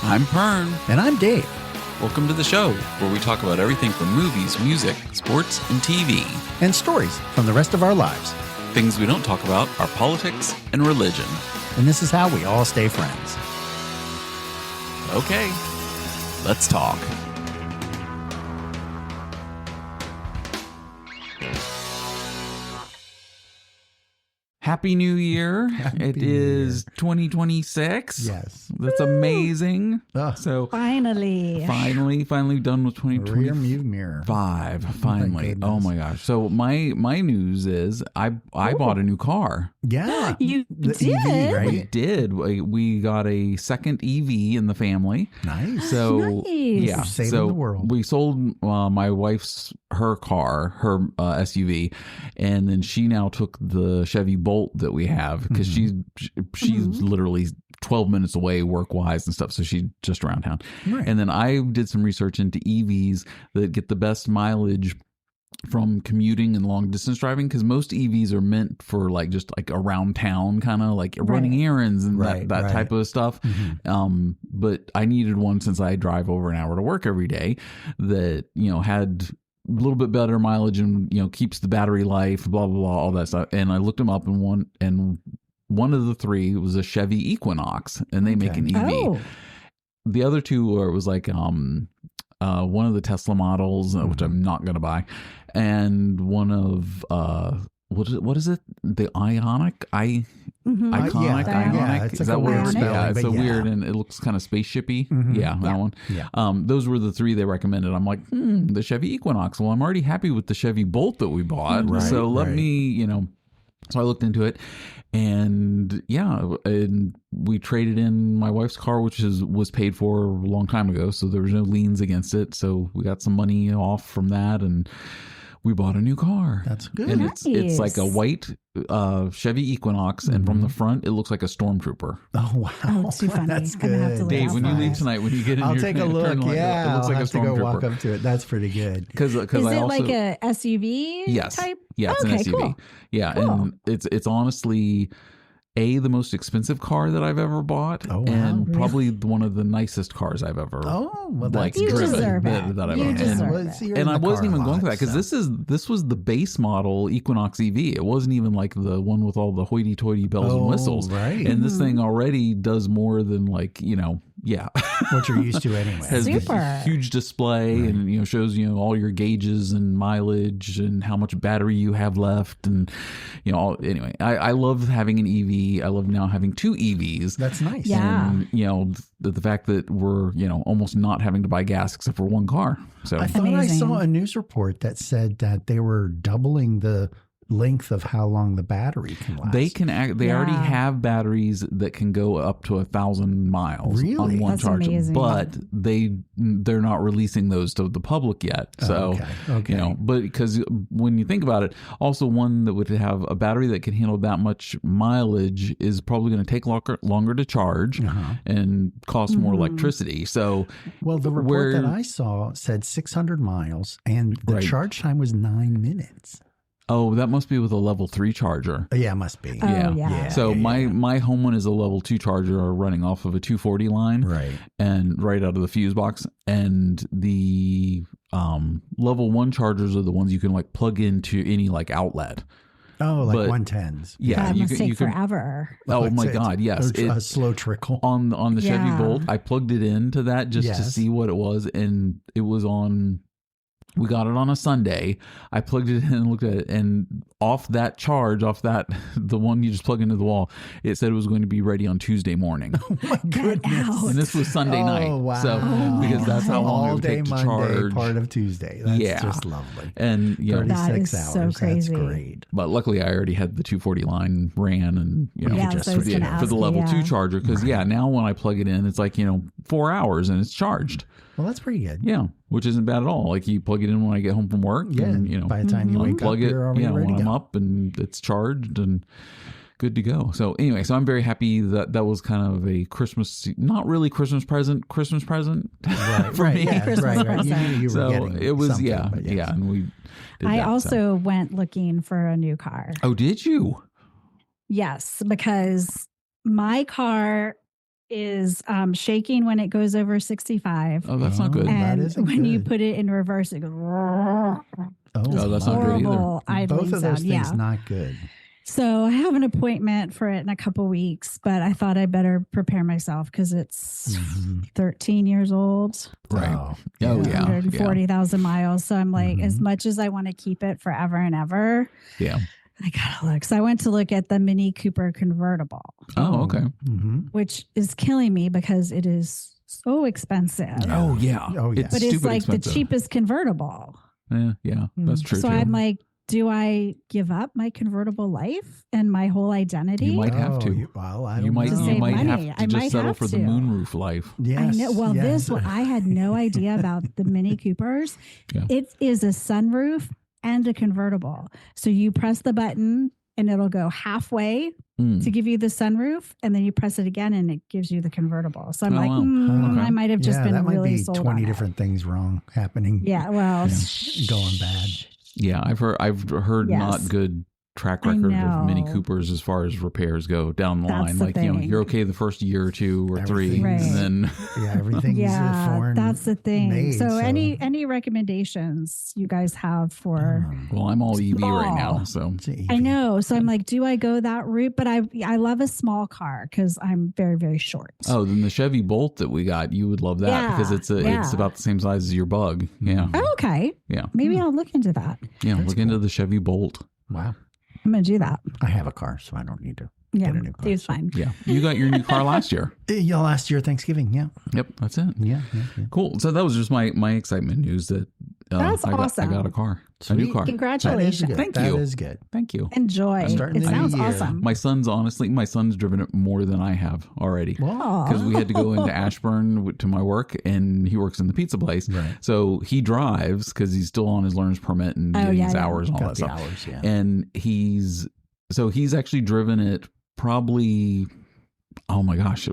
I'm Pern. And I'm Dave. Welcome to the show, where we talk about everything from movies, music, sports, and TV. And stories from the rest of our lives. Things we don't talk about are politics and religion. And this is how we all stay friends. Okay, let's talk. Happy New Year. It is 2026. Yes. That's amazing. Ugh. So Finally done with 2025. Rear view mirror. Finally. goodness. Oh my gosh. So my news is I bought a new car. Yeah. You The did? EV, right? We did. We got a second EV in the family. Nice. So Nice. yeah, Saving so the world. we sold my wife's her car, her SUV, and then she now took the Chevy Bolt that we have because she's literally 12 minutes away work wise and stuff, so she's just around town. Right. And then I did some research into EVs that get the best mileage from commuting and long distance driving, because most EVs are meant for just around town, kind of like running errands and that type of stuff. But I needed one, since I drive over an hour to work every day, that had a little bit better mileage and keeps the battery life, blah blah blah, all that stuff. And I looked them up, and one of the three was a Chevy Equinox, and they make an EV. Oh. The other two were, it was one of the Tesla models, which I'm not going to buy, and one of what is it? The Ionic? Iconic? Ionic. It's Is like that a weird? weird Yeah, spelling, it's but weird, and it looks kind of spaceshipy. Yeah, that one. Yeah. Those were the three they recommended. I'm like, the Chevy Equinox. Well, I'm already happy with the Chevy Bolt that we bought, so let me, So I looked into it, and we traded in my wife's car, which was paid for a long time ago, so there was no liens against it. So we got some money off from that, and we bought a new car. That's good. And Nice. it's like a white Chevy Equinox, and from the front it looks like a stormtrooper. Oh, wow. Oh, too funny. That's I'm gonna have to good. look Dave, out when you for leave it. tonight, when you get in I'll your take a turn look. lane, Yeah. it looks like I'll a have to go walk stormtrooper. up to it. That's pretty good. Because Is I it also, like a SUV yes, type? yeah, it's Okay, an SUV. cool. Yeah, Cool. and it's honestly the most expensive car that I've ever bought, Oh, wow. and probably one of the nicest cars I've ever Oh, well, like that's You driven deserve it. that I've You ever. deserve And, it. and I wasn't even going for that, because this was the base model Equinox EV. It wasn't even like the one with all the hoity-toity bells and whistles. Right. And this thing already does more than what you're used to anyway. has Super. a huge display, and shows all your gauges and mileage and how much battery you have left, and anyway, I love having an EV. I love now having two EVs. That's nice. Yeah. And the fact that we're almost not having to buy gas except for one car. So I thought Amazing. I saw a news report that said that they were doubling the length of how long the battery can last. they already Yeah. have batteries that can go up to 1,000 miles Really? on one That's charge, amazing. but they're not releasing those to the public yet. So okay. but because when you think about it, also one that would have a battery that can handle that much mileage is probably going to take longer to charge and cost more electricity. So Well, the report that I saw said 600 miles, and the charge time was 9 minutes. Oh, that must be with a level 3 charger. Yeah, it must be. Oh, yeah. So my home one is a level 2 charger running off of a 240 line, Right. and right out of the fuse box. And the level 1 chargers are the ones you can plug into any outlet. Oh, like But- 110s. Yeah, That you must can. take forever. Oh my God, yes. A slow trickle. On the Chevy Yeah. Bolt, I plugged it into that just to Yes. see what it was, and it was on. We got it on a Sunday. I plugged it in and looked at it, and off that, the one you just plug into the wall, it said it was going to be ready on Tuesday morning. Oh my goodness. out. And this was Sunday night. wow. So because that's how long it All would day take to Monday, charge. part of Tuesday. That's Yeah. just lovely. And 36 That is so hours. crazy. That's great. but luckily I already had the 240 line ran, and Yeah, just so I was gonna for the ask you, level 2 yeah. charger, because now when I plug it in, it's 4 hours and it's charged. Well, that's pretty good. Yeah, which isn't bad at all. You plug it in when I get home from work, Yeah. and By the time you wake up, unplug it. you're already ready when to I'm go. up and it's charged and good to go. So anyway, I'm very happy that was kind of a Christmas, not really Christmas present Right, for me. Yeah, Christmas right. present. You were So getting it was, something, yeah, but yes. yeah, and we did I that, also went looking for a new car. Oh, did you? Yes, because my car is shaking when it goes over 65. Oh, that's not good. that And isn't when you good. put it in reverse, it goes. Oh, that's not good either. horrible idling Both of those sound. things Yeah. not good. So I have an appointment for it in a couple weeks, but I thought I better prepare myself because it's 13 years old, Right. Oh, Oh, yeah. 140,000 miles. So I'm like, as Mhm. much as I want to keep it forever and ever, Yeah. I gotta look. So I went to look at the Mini Cooper convertible, Oh, okay. Mhm. which is killing me because it is so expensive. Oh, yeah. Oh, yeah. It's But it's stupid like expensive. the cheapest convertible. Yeah, that's true. So too. I'm like, do I give up my convertible life and my whole identity? You might have to. I don't You might, know. To you save might money. have I to just might settle have for the to. moonroof life. Yes, I know. Well, yes. this one, I had no idea about the Mini Coopers. Yeah. It is a sunroof and a convertible. So you press the button and it'll go halfway Mm. to give you the sunroof, and then you press it again and it gives you the convertible. So I'm Oh, like, wow. Okay. I might have just yeah, been that might really be sold 20 on different things wrong happening. It. Yeah, well, Going bad. Yeah, I've heard Yes. not good track I record of Mini know. Coopers as far as repairs go down the That's line. the Like, you know, thing. you're okay the first year or two or three, Everything's- and then Yeah, everything's Yeah, foreign. that's the thing. made, so any recommendations you guys have for? well, I'm all EV right now, Small. so It's an I EV. know. So I'm like, do I go that route? But I love a small car because I'm very, very short. oh, then the Chevy Bolt that we got, you would love that Yeah, because it's yeah. about the same size as your Bug. Yeah, Oh, okay. yeah, Maybe I'll look into that. yeah. That's Look into the Chevy Bolt. Wow. I'm going to do that. I have a car, so I don't need to Yeah. get a new car. It's fine. Yeah, you got your new car last year. Yeah, last year, Thanksgiving. Yeah. Yep, that's it. Yeah. Cool. So that was just my excitement news that That's I awesome. got a car, a new Sweet. car. That is Congratulations. good. Thank That you. is good. Thank you. Enjoy. Starting It the new sounds year. awesome. My son's driven it more than I have already. Well, Because we had to go into Ashburn to my work, and he works in the pizza place. Right. So he drives because he's still on his learner's permit and Oh, getting yeah, his yeah. hours and all got that the stuff. hours, yeah. And he's actually driven it probably, oh my gosh,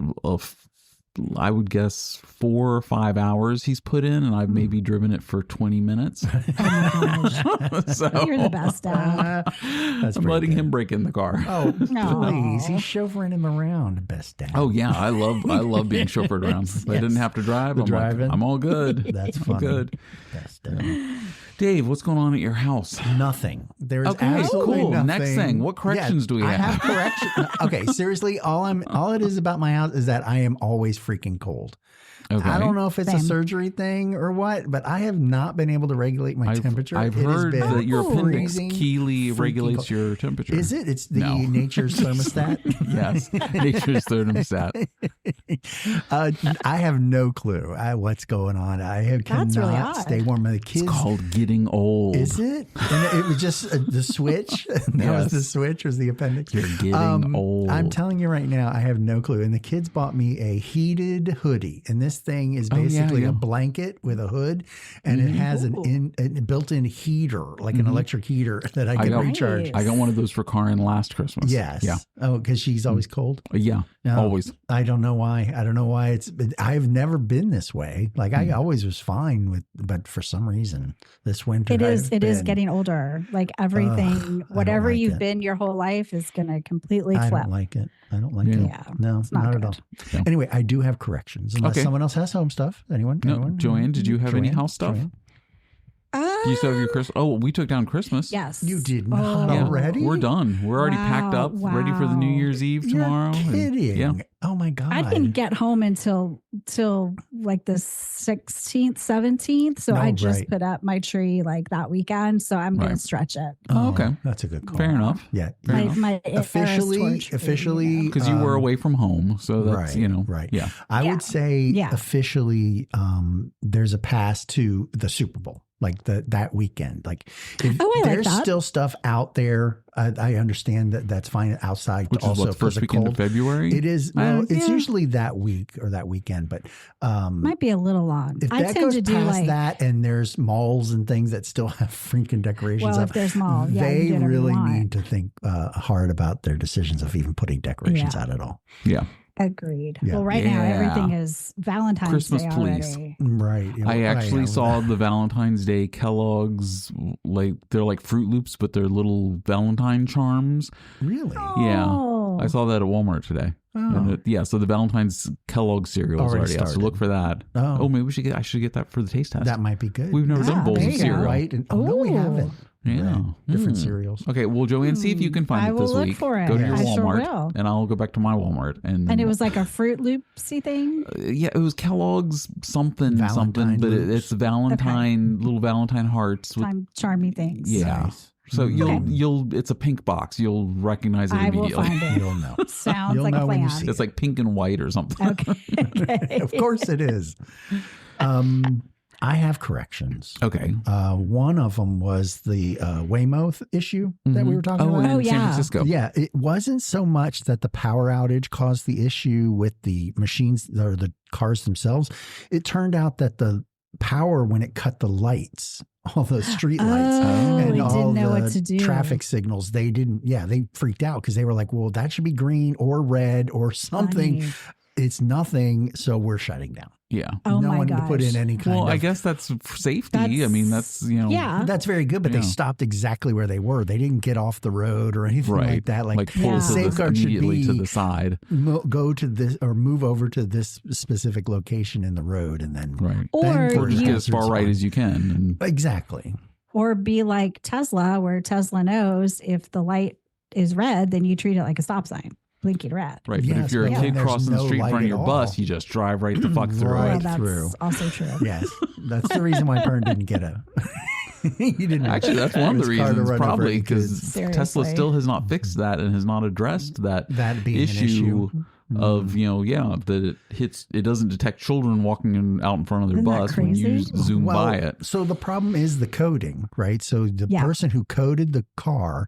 I would guess 4 or 5 hours he's put in, and I've maybe driven it for 20 minutes. So You're the best dad. That's I'm pretty letting good. him break in the car. Oh, No. please. He's chauffeuring him around. Best dad. Oh yeah, I love being chauffeured around. If I didn't Yes. have to drive, The I'm like, driving. I'm all good. That's I'm funny. good. Best dad. Dave, what's going on at your house? Nothing. There's Okay, absolutely cool. nothing. Next thing, what corrections do we I have? have corrections. Okay, seriously, all it is about my house is that I am always freaking cold. Okay. I don't know if it's a Same. surgery thing or what, but I have not been able to regulate my temperature. I've It has heard been that your appendix freezing, keely freaking regulates cold. your temperature. Is it? It's the No. nature's thermostat. Yes, nature's thermostat. I have no clue what's going on. I That's cannot really odd. stay warm. The kids. It's called getting old. Is it? And it was just the switch. That was the Yes. switch. Was the appendix? You're getting old. I'm telling you right now, I have no clue. And the kids bought me a heated hoodie, and this thing is Oh, yeah, basically yeah. a blanket with a hood, and it has a built-in heater, like an electric heater that I can got- recharge. I got one of those for Karin last Christmas. Yes. Yeah. Oh, because she's always cold. Yeah. No. Always. I don't know why. I've never been this way. Like I always was fine with, but for some reason this winter It is been- getting older. Like everything, I whatever don't like you've it. been your whole life is going to completely I flip. don't like it. I don't like Yeah. it. Yeah, No, it's not not, good. at all. Yeah. Anyway, I do have corrections. Unless Okay. someone else has home stuff. Anyone? No, Anyone? Joanne, did you have any Joanne? house stuff? Joanne? Do you still have your Christmas? Oh, we took down Christmas. Yes. You did not Yeah, already? we're done. We're already packed Wow, up, ready for the New wow. Year's Eve You're tomorrow. and- kidding. yeah. Oh my God. I didn't get home until like the 16th, 17th. So No, I just right. put up my tree like that weekend. So I'm going Right. to stretch it. Oh, okay. That's a good call. Fair enough. Yeah. Fair enough. My Officially, Because you were away from home. So that's, right, right. Yeah. I Yeah. would say Yeah. officially, there's a pass to the Super Bowl, like that weekend. Like, if Oh, I like there's that. still stuff out there. I understand that's fine outside. Which is also what, for first the weekend cold. of February? It is. Well, it's yeah. usually that week or that weekend, but Might be a little long. if I that tend goes to do past like, that, and there's malls and things that still have freaking decorations well, up, if there's mall, yeah, you they do whatever you really want. need to think hard about their decisions of even putting decorations Yeah. out at all. Yeah. Agreed. Yeah. Well, right now Yeah. everything is Valentine's Christmas Day please. already. Right. I actually know. saw the Valentine's Day Kellogg's, like, they're like Fruit Loops, but they're little Valentine charms. Really? Yeah. Oh, Oh. I saw that at Walmart today. Oh. And so the Valentine's Kellogg cereal is already out. So look for that. Oh, Maybe I should get that for the taste test. that might be good. We've never done bowls there of you cereal. go. White and, no, we haven't. Yeah. Different cereals. Okay, well, Joanne, see if you can find I it this will look week. for it. Go to your I sure Walmart, will. and I'll go back to my Walmart. And it was like a Fruit Loopsy thing. it was Kellogg's something, Valentine but Loops. it's Valentine, little Valentine hearts. With, Time charmy things. yeah. Nice. So you'll it's a pink box. You'll recognize it I will immediately. find it. You'll know. Sounds You'll like know a when you plan. see It's like pink and white or something. Okay. Of course it is. I have corrections. Okay. One of them was the Waymo issue that we were talking about. in Oh, San yeah. Francisco. Yeah, it wasn't so much that the power outage caused the issue with the machines or the cars themselves. It turned out that the power, when it cut the lights, all the street lights and it all didn't know the what to do. traffic signals, they freaked out because they were like, well, that should be green or red or something. Funny. It's nothing, so we're shutting down. Yeah. Oh no my one gosh. to put in any kind Well, of. I guess that's for safety. I mean, that's Yeah. That's very good, but they Yeah. stopped exactly where they were. They didn't get off the road or anything like that. Like pull Yeah. to safeguard should immediately to be the side. go to this or move over to this specific location in the road, and then Right. Or then Or just you- get as far right as you can. And exactly. Or be like Tesla, where Tesla knows if the light is red, then you treat it like a stop sign, blinking red. right. But Yes, if you're a but kid there's crossing the no street in light front of at your all. bus, you just drive right the fuck through Right. it. Well, that's through. also true. Yes, that's the reason why Pern didn't get a. He didn't Actually, that's one of the his car to reasons, run over probably any because kids. Tesla Seriously. still has not fixed that and has not addressed that being an issue. of that it doesn't detect children walking out in front of their Isn't that bus when you crazy? zoom by it. So the problem is the coding, right? So the Yeah. person who coded the car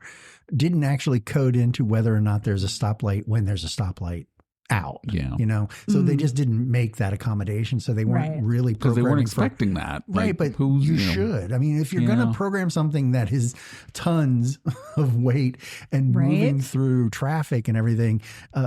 didn't actually code into whether or not there's a stoplight when there's a stoplight out. Yeah. So they just didn't make that accommodation. So they weren't Right. really Because they programming weren't for expecting that. Right, Like, but who's, you should. I mean, if you're Yeah. going to program something that is tons of weight and Right. moving through traffic and everything,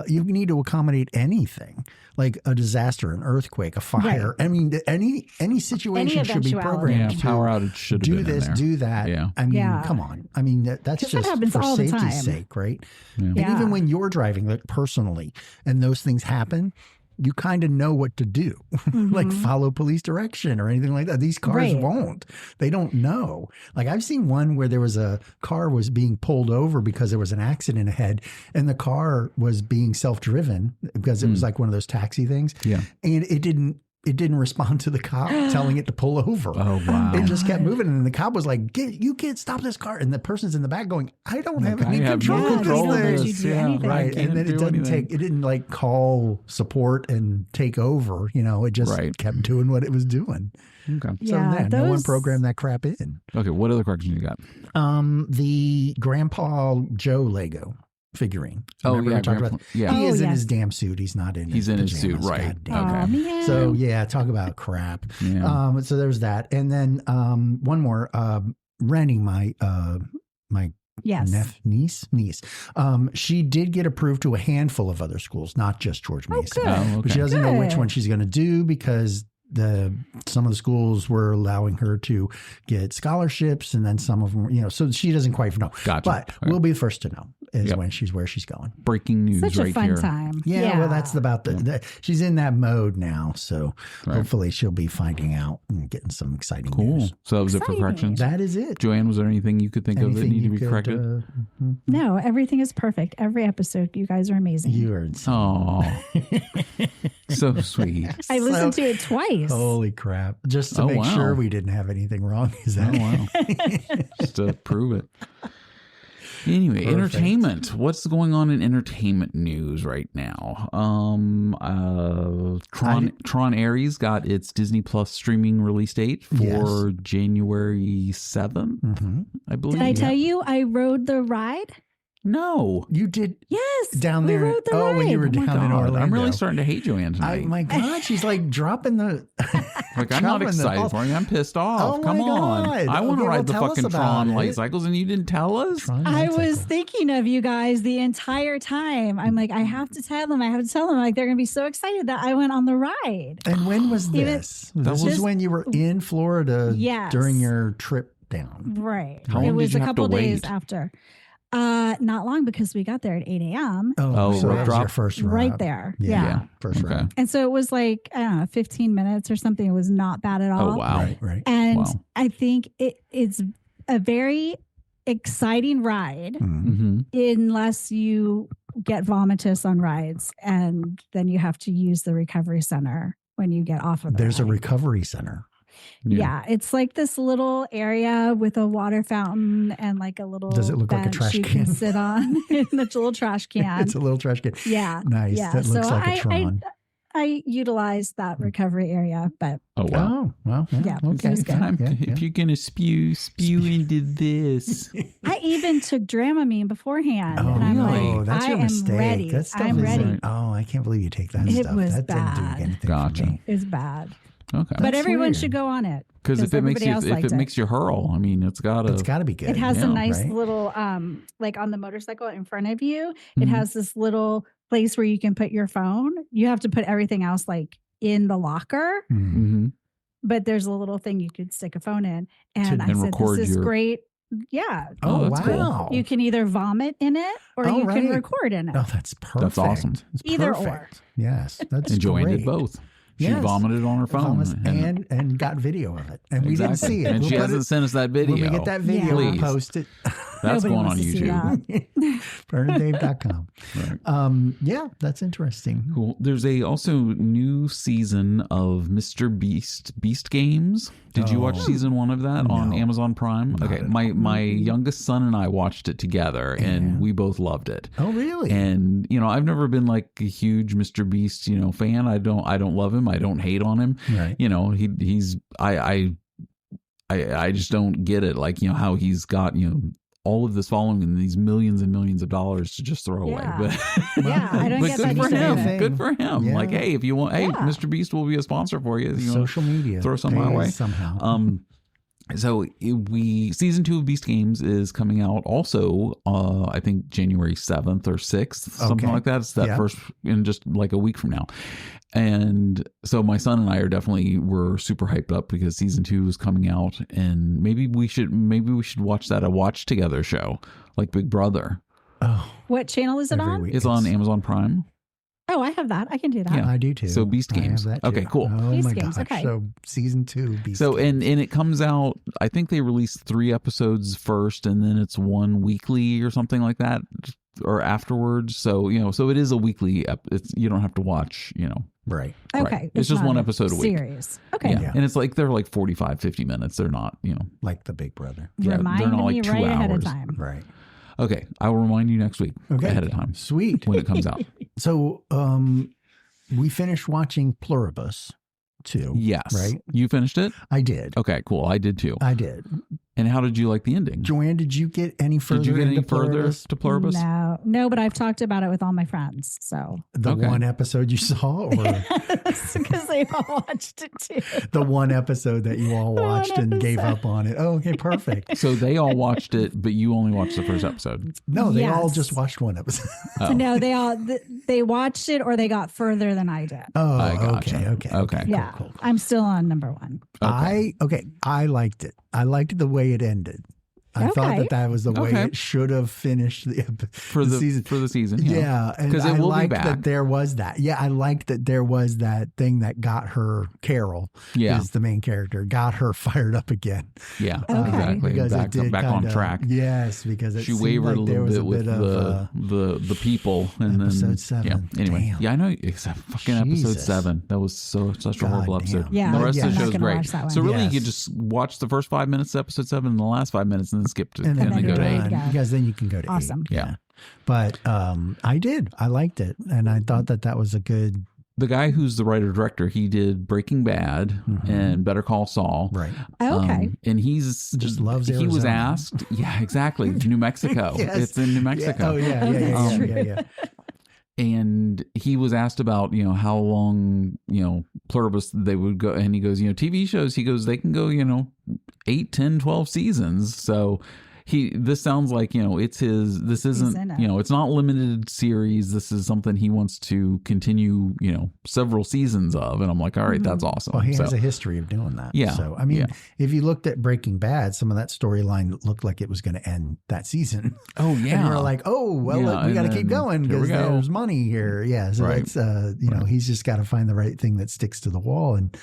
you need to accommodate anything like a disaster, an earthquake, a fire. I mean, any situation should be eventuality. programmed Yeah, to power outage should have do been this, in there. do that. Yeah. I mean, Yeah. come on. I mean, that's 'Cause that just happens for all the safety's time. sake, right? Yeah. And Yeah. even when you're driving, like personally, and those things happen, you kind of know what to do, like follow police direction or anything like that. These cars Right. won't. They don't know. Like I've seen one where there was a car was being pulled over because there was an accident ahead, and the car was being self-driven because it was like one of those taxi things. Yeah. And it didn't respond to the cop telling it to pull over. Oh, wow. It just kept moving, and the cop was like, "You can't stop this car!" And the person's in the back going, "I don't have any control no of control this of thing." this. You do anything. Right, Can't and then do anything. it didn't like call support and take over. It just Right. kept doing what it was doing. Okay. So no one programmed that crap in. Okay. What other corrections you got? The Grandpa Joe Lego figurine. Oh, Remember yeah, we talked Grandpa- about? yeah. He Oh, is in yes. his damn suit. He's not in. He's his in his suit, pajamas. right. God damn. Okay. Oh, man. So yeah, talk about crap. Yeah. So there's that, and then one more. Rennie, my Yes. niece. She did get approved to a handful of other schools, not just George Mason. good. Oh, okay. But she doesn't know which Good. one she's going to do because some of the schools were allowing her to get scholarships, and then some of them, so she doesn't quite know. Gotcha. But Okay. we'll be the first to know is Yep. where she's going. Breaking news Such right a fun here. time. Yeah, well, that's about she's in that mode now, so Right. hopefully she'll be finding out and getting some exciting Cool. news. So that was it for Exciting. corrections. That is it. Joanne, was there anything you could think of that Anything needed to you be could, corrected? No, everything is perfect. Every episode, you guys are amazing. You are insane. Oh, so sweet. I listened to it twice. Holy crap. Just to Oh, make wow. sure we didn't have anything wrong. Is that Oh, wow. Just to prove it. Anyway, Perfect. entertainment. What's going on in entertainment news right now? Tron Ares got its Disney Plus streaming release date for January 7th, Mhm. I believe. Did I tell you I rode the ride? No. You did Yes. down we there. rode the When you ride. were Oh my down in God. Orlando. I'm really starting to hate Joanne tonight. My God, she's like dropping the. Like, I'm not dropping the excited balls. for you. I'm pissed off. Oh, Come my on. God. I want to Okay, ride well, the tell us fucking about Tron it. light cycles, and you didn't tell us? Tron I light was cycle. thinking of you guys the entire time. I'm like, I have to tell them. Like, they're going to be so excited that I went on the ride. And when was Even- this? This was Just- when you were in Florida Yes. during your trip down. Right. How long It did was you a have to couple days wait? after. Not long because we got there at 8 a.m. Oh, so rope that was drop? your first right route. there. Yeah. Yeah. First Okay. route. And so it was like, I don't know, 15 minutes or something. It was not bad at all. Oh, wow. Right. And Wow. I think it's a very exciting ride Mm-hmm. unless you get vomitous on rides, and then you have to use the recovery center when you get off of the There's a ride. recovery center. Yeah, it's like this little area with a water fountain and like a little Does it look like a bench trash you can? can sit on in the little trash can. It's a little trash can. Yeah. Nice. Yeah. That looks So like a Tron. I utilized that recovery area, but Oh, wow. Oh, well, yeah. Yeah, Okay. it was good. If you're going to spew into this. I even took Dramamine beforehand. Oh, and I'm really? like, that's I your am mistake. ready. That stuff I'm is ready. like, oh, I can't believe you take that It stuff. was That didn't do bad. anything Gotcha. for me. It's bad. Okay. But That's everyone weird. should go on it. Because if it makes everybody you, else if liked it makes you hurl, I mean, it's got It's to. got to be good. It has Yeah, a nice right? little, like on the motorcycle in front of you, it Mhm. has this little place where you can put your phone. You have to put everything else like in the locker, Mhm. Mm-hmm. but there's a little thing you could stick a phone in. And I and said, record this is your- great. Yeah. Oh, that's cool. wow. You can either vomit in it or Oh, you can right. record in it. Oh, that's perfect. awesome. It's Either perfect. Yes, that's And Joanne great. did both. She Yes. vomited on her phone. Vomits and got video of it, and we didn't Exactly. see it. And We'll she put hasn't it- sent us that video. When we get that video, Yeah. we'll Please. post it. That's Nobody going on wants to see YouTube. that. PernDave.com. Right. Yeah, that's interesting. Cool. There's also new season of Mr. Beast Games. Did you watch Oh. season 1 of that on No. Amazon Prime? Not Okay, at my youngest son and I watched it together, and Yeah. we both loved it. Oh, really? And I've never been like a huge Mr. Beast fan. I don't love him. I don't hate on him. Right. I just don't get it. Like how he's got all of this following and these millions and millions of dollars to just throw Yeah. away. But Yeah, I don't but get good that for either. him. Good for him. Yeah. Like, hey, if you want, hey, Yeah. Mr. Beast will be a sponsor for you. Social media. throw some our pays way. somehow. So season 2 of Beast Games is coming out also, I think January 7th or 6th, something Okay. like that. It's that Yeah. first in just like a week from now. And so my son and I we're super hyped up because season 2 is coming out, and maybe we should watch that a watch together show like Big Brother. Oh, What channel is it every on? week. It's on Amazon Prime. Oh, I have that. I can do that. Yeah. I do too. So Beast I have Games. that Okay, too. cool. Oh Beast my Games, gosh. okay. So season 2. Beast So Games. and it comes out. I think they released 3 episodes first, and then it's one weekly or something like that, or afterwards. So so it is a weekly. You don't have to watch. Right. Okay. Right. It's just not one episode a week. Series. Okay. Yeah. Yeah. And it's like they're like 45, 50 minutes. They're not. Like the Big Brother. Yeah, Remind they're not me like 2 right ahead of hours. time. Right. Okay, I will remind you next week ahead of time Sweet. when it comes out. So we finished watching Pluribus too. Yes. Right? You finished it? I did. Okay, cool. I did too. I did. And how did you like the ending? Joanne, did you get any further Did you get any into further Pluribus? to Pluribus? No, but I've talked about it with all my friends. So The Okay. one episode you saw, or because they all watched it too. the one episode that you all The one watched and gave episode. up on it? Oh, okay, perfect. So they all watched it, but you only watched the first episode. No, they all Yes. just watched one episode. Oh. No, they watched it or they got further than I did. Oh, I gotcha. okay. Okay. Yeah, Cool. I'm still on number 1. Okay. I liked it. I liked the way it ended. I thought Okay. that was the way Okay. it should have finished for the season. season. Yeah, and 'Cause it I will be liked back. that there was that. Yeah, I liked that there was that thing that got her. Carol Yeah. is the main character. Got her fired up again. Yeah, Okay. exactly. Because Back, it did back on kinda- track. Yes, because it She seemed wavered like a there little was bit with bit of, the people, and episode then 7. Yeah. Anyway, Damn. yeah, I know. Except fucking episode Jesus. 7. That was such a God horrible damn. episode. Yeah, the rest yeah. of the I'm not show's gonna great. watch that one. So really, you Yes. could just watch the first 5 minutes of episode 7 and the last 5 minutes, and then skip to and then then go you're to ready 8. to go. because then you can go to 8. Awesome. Yeah. But I did. I liked it, and I thought that was a good The guy who's the writer director, he did Breaking Bad Mhm. and Better Call Saul. right. Okay. And he's Just loves He was Arizona. asked, yeah, exactly, New Mexico. Yes. It's in New Yeah. Mexico. Oh yeah, yeah, yeah, That's yeah, true. yeah, yeah. And he was asked about, how long, Pluribus they would go. And he goes, TV shows, he goes, they can go, 8, 10, 12 seasons. So this sounds like, it's his, this isn't, it's not limited series. This is something he wants to continue, several seasons of. And I'm like, all right, that's awesome. Well, he has a history of doing that. Yeah. So, I mean, if you looked at Breaking Bad, some of that storyline looked like it was going to end that season. Oh, yeah. And we're like, we got to keep going because there's money here. Yeah. So Right. it's, he's just got to find the right thing that sticks to the wall. And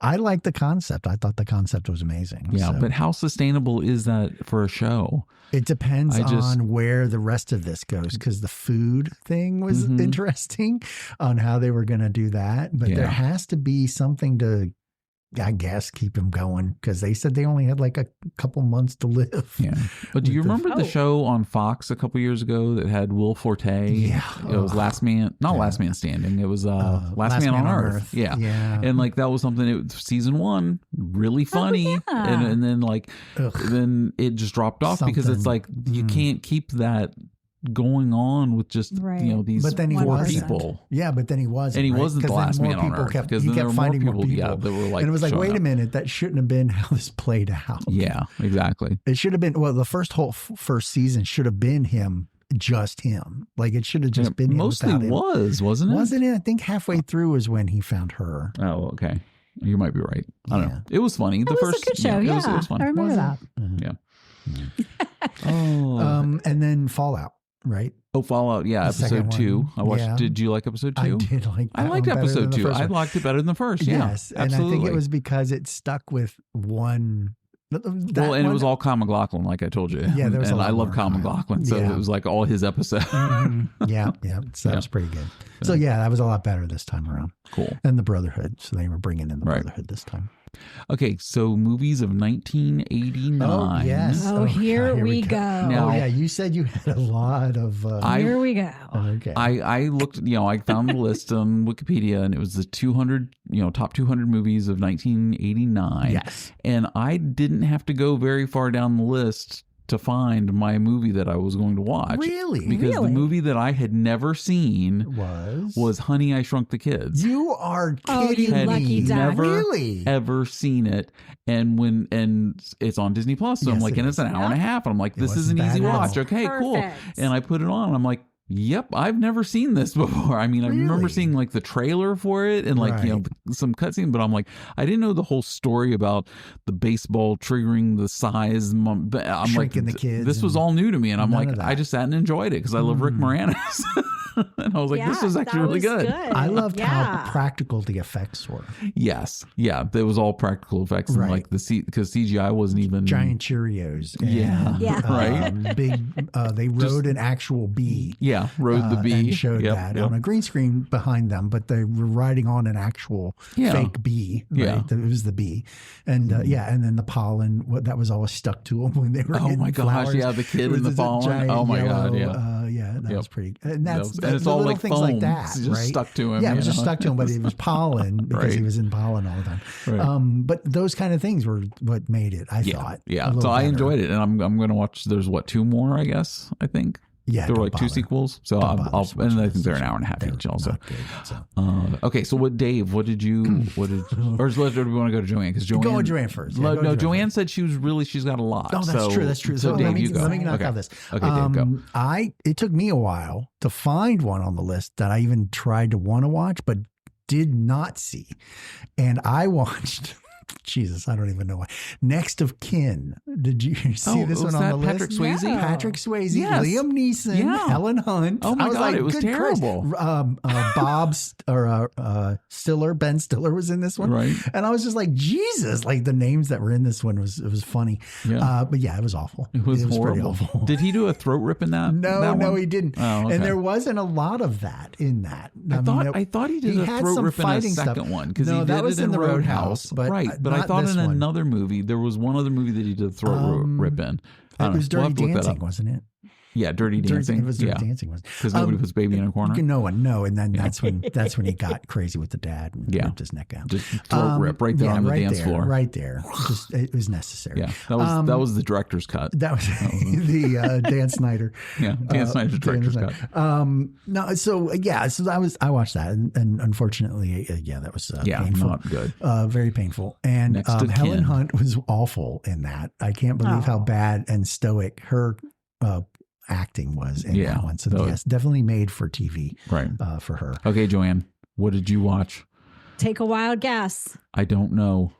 I like the concept. I thought the concept was amazing. Yeah. So But how sustainable is that for a show? it depends on where the rest of this goes, because the food thing was interesting on how they were going to do that. But there has to be something to, I guess, keep him going, because they said they only had like a couple months to live. Yeah. But do you remember the show on Fox a couple years ago that had Will Forte? Yeah. It was Last Man Standing. It was Last Man on Earth. Yeah. And like that was something, season 1, really funny. And then then it just dropped off because it's like you can't keep that going on with just these but then he four wasn't. people. Yeah, but then he wasn't. And he wasn't the last man on Earth, because he there kept were finding more more people. people. Yeah, that were like, and it was like, wait up. a minute, that shouldn't have been how this played out. Yeah, exactly. It should have been, the first season should have been him. Just him. Like it should have just been him. Mostly wasn't it? Wasn't it? I think halfway through is when he found her. Oh, okay. You might be right. I don't know. It was funny. It was a good show. Yeah, it was fun. I remember that. Yeah. And then Fallout, right? Oh, Fallout. Yeah, episode 2. I watched. Yeah. Did you like episode 2? I did like that. I liked episode 2. I liked it better than the first. Yeah, yes, absolutely. And I think it was because it stuck with one. It was all Kyle MacLachlan, like I told you. Yeah, there was and a lot I love more Kyle MacLachlan, so it was like all his episodes. Yeah. So that was pretty good. So that was a lot better this time around. Cool. And the Brotherhood. So they were bringing in the Brotherhood this time. Okay, so movies of 1989. Oh, yes. Here we go. Now, you said you had a lot of... here we go. Okay. I looked, I found the list on Wikipedia, and it was the 200, top 200 movies of 1989. Yes. And I didn't have to go very far down the list to find my movie that I was going to watch. Really? Because the movie that I had never seen was Honey, I Shrunk the Kids. You are kidding Oh, you me. lucky duck. Never ever seen it. And it's on Disney Plus. So I'm like, and it's an hour and a half. And I'm like, this is an easy watch. Okay, cool. And I put it on. And I'm like, yep, I've never seen this before. I mean, I remember seeing like the trailer for it and like, some cutscene, but I'm like, I didn't know the whole story about the baseball triggering the size. I'm Shrinking like, the kids. This was all new to me. And I'm like, that. I just sat and enjoyed it because I love Rick Moranis. And I was like, this was actually really good. I loved how practical the effects were. Yes. Yeah. It was all practical effects. And like because CGI wasn't even. Giant Cheerios. Right. Big, they rode an actual bee. Yeah. Rode the bee. And showed that on a green screen behind them, but they were riding on an actual fake bee. Right? Yeah. It was the bee. And and then the pollen, that was always stuck to them when they were Oh my gosh. flowers. Yeah. The kid in the pollen. Oh my God. Yeah. That was pretty. And and it's all like things foam. like that, It's just stuck to him. Yeah, it was just stuck to him, but it was pollen because he was in pollen all the time. Right. But those kind of things were what made it, I thought. Yeah. So I enjoyed it. And I'm going to watch, there's 2 more, I guess, I think. Yeah, there were like 2 sequels, so and I think they're an hour and a half each. Also, okay. So Dave? Or do we want to go to Joanne? Because Joanne, go with Joanne first. No, Joanne said she's got a lot. Oh, that's true. That's true. So Dave, you go. Let me knock out this. Okay, Dave, go. It took me a while to find one on the list that I even tried to want to watch, but did not see, and I watched. Jesus, I don't even know why. Next of Kin. Did you see this one on the Patrick list? Swayze? Patrick Swayze, Yes. Liam Neeson, Helen Hunt. Oh my God, like, it was terrible. Ben Stiller was in this one. Right. And I was just like, Jesus, like the names that were in this one was funny. Yeah. But yeah, it was awful. It was pretty horrible. awful. Did he do a throat rip in that? No, he didn't. Oh, okay. And there wasn't a lot of that in that. I thought he did a had throat some rip in the fighting second one because No, he did that was it in the Roadhouse. but But I not thought this in one. another movie there was one other movie that he did a throat rip in. It was We'll Dirty have to look that Dancing, up. wasn't it? Dirty Dancing. It was Dirty Dancing. Because nobody puts baby in a corner. No one, no. And then that's when he got crazy with the dad and ripped his neck out. Just throat rip right there on the dance floor. Right there. Just it was necessary. Yeah, that was the director's cut. That was the Dan Snyder. Yeah, Dan Snyder's director's cut. No, so I watched that, and unfortunately, that was painful. Not good. Very painful. And Helen Hunt was awful in that. I can't believe how bad and stoic her acting was in that one. So yes, definitely made for TV, right? For her. Okay, Joanne, what did you watch? Take a wild guess. I don't know.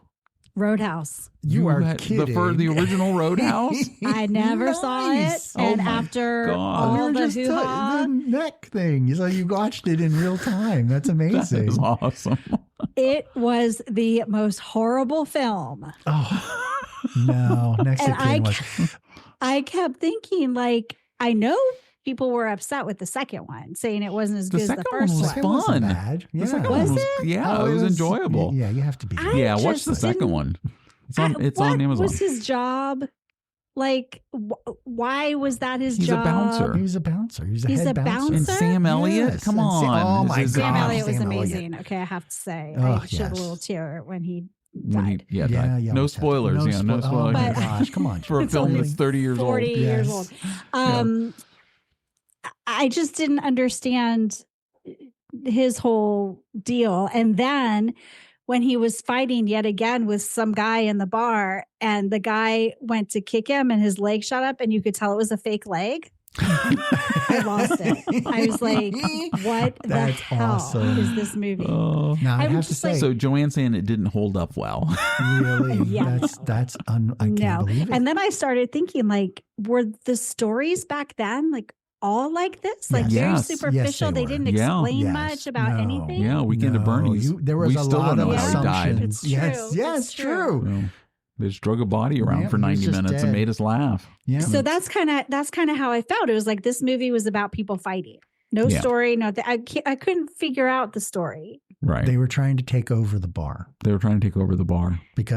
Roadhouse. You are kidding. The original Roadhouse? I never saw it. And after all the hoo-ha, the neck thing. So you watched it in real time. That's amazing. That is awesome. It was the most horrible film. Oh, no. Next to King was. I kept thinking, like, I know people were upset with the second one, saying it wasn't as good as the first one. The second one was fun. Bad. Yeah. The second one was, it? It was enjoyable. Yeah, you have to be. Watch the second one. It's on Amazon. What was his job? Like, why was that his job? He's a bouncer. He was a bouncer. He's a head bouncer. And Sam Elliott? Yes. Come on. Oh, my God. Sam Elliott was amazing. Okay, I have to say. I shed a little tear when he died. Died. No spoilers. No spoilers. Oh, my gosh. Come on. For a film that's 30 years 40 years old. I just didn't understand his whole deal. And then when he was fighting yet again with some guy in the bar, and the guy went to kick him and his leg shot up, and you could tell it was a fake leg. I lost it. I was like, what the hell is this movie? Now I have to say, so Joanne's saying it didn't hold up well. Really? Yeah. I can't believe it. And then I started thinking, like, were the stories back then like all like this? Like very superficial. Yes, they didn't explain much about anything. Yeah, Weekend at Bernie's. There was a lot of assumptions. It's true. They just drug a body around for 90 minutes and made us laugh. Yeah. So that's kind of how I felt. It was like this movie was about people fighting. No story. No, I couldn't figure out the story. Right. They were trying to take over the bar. Because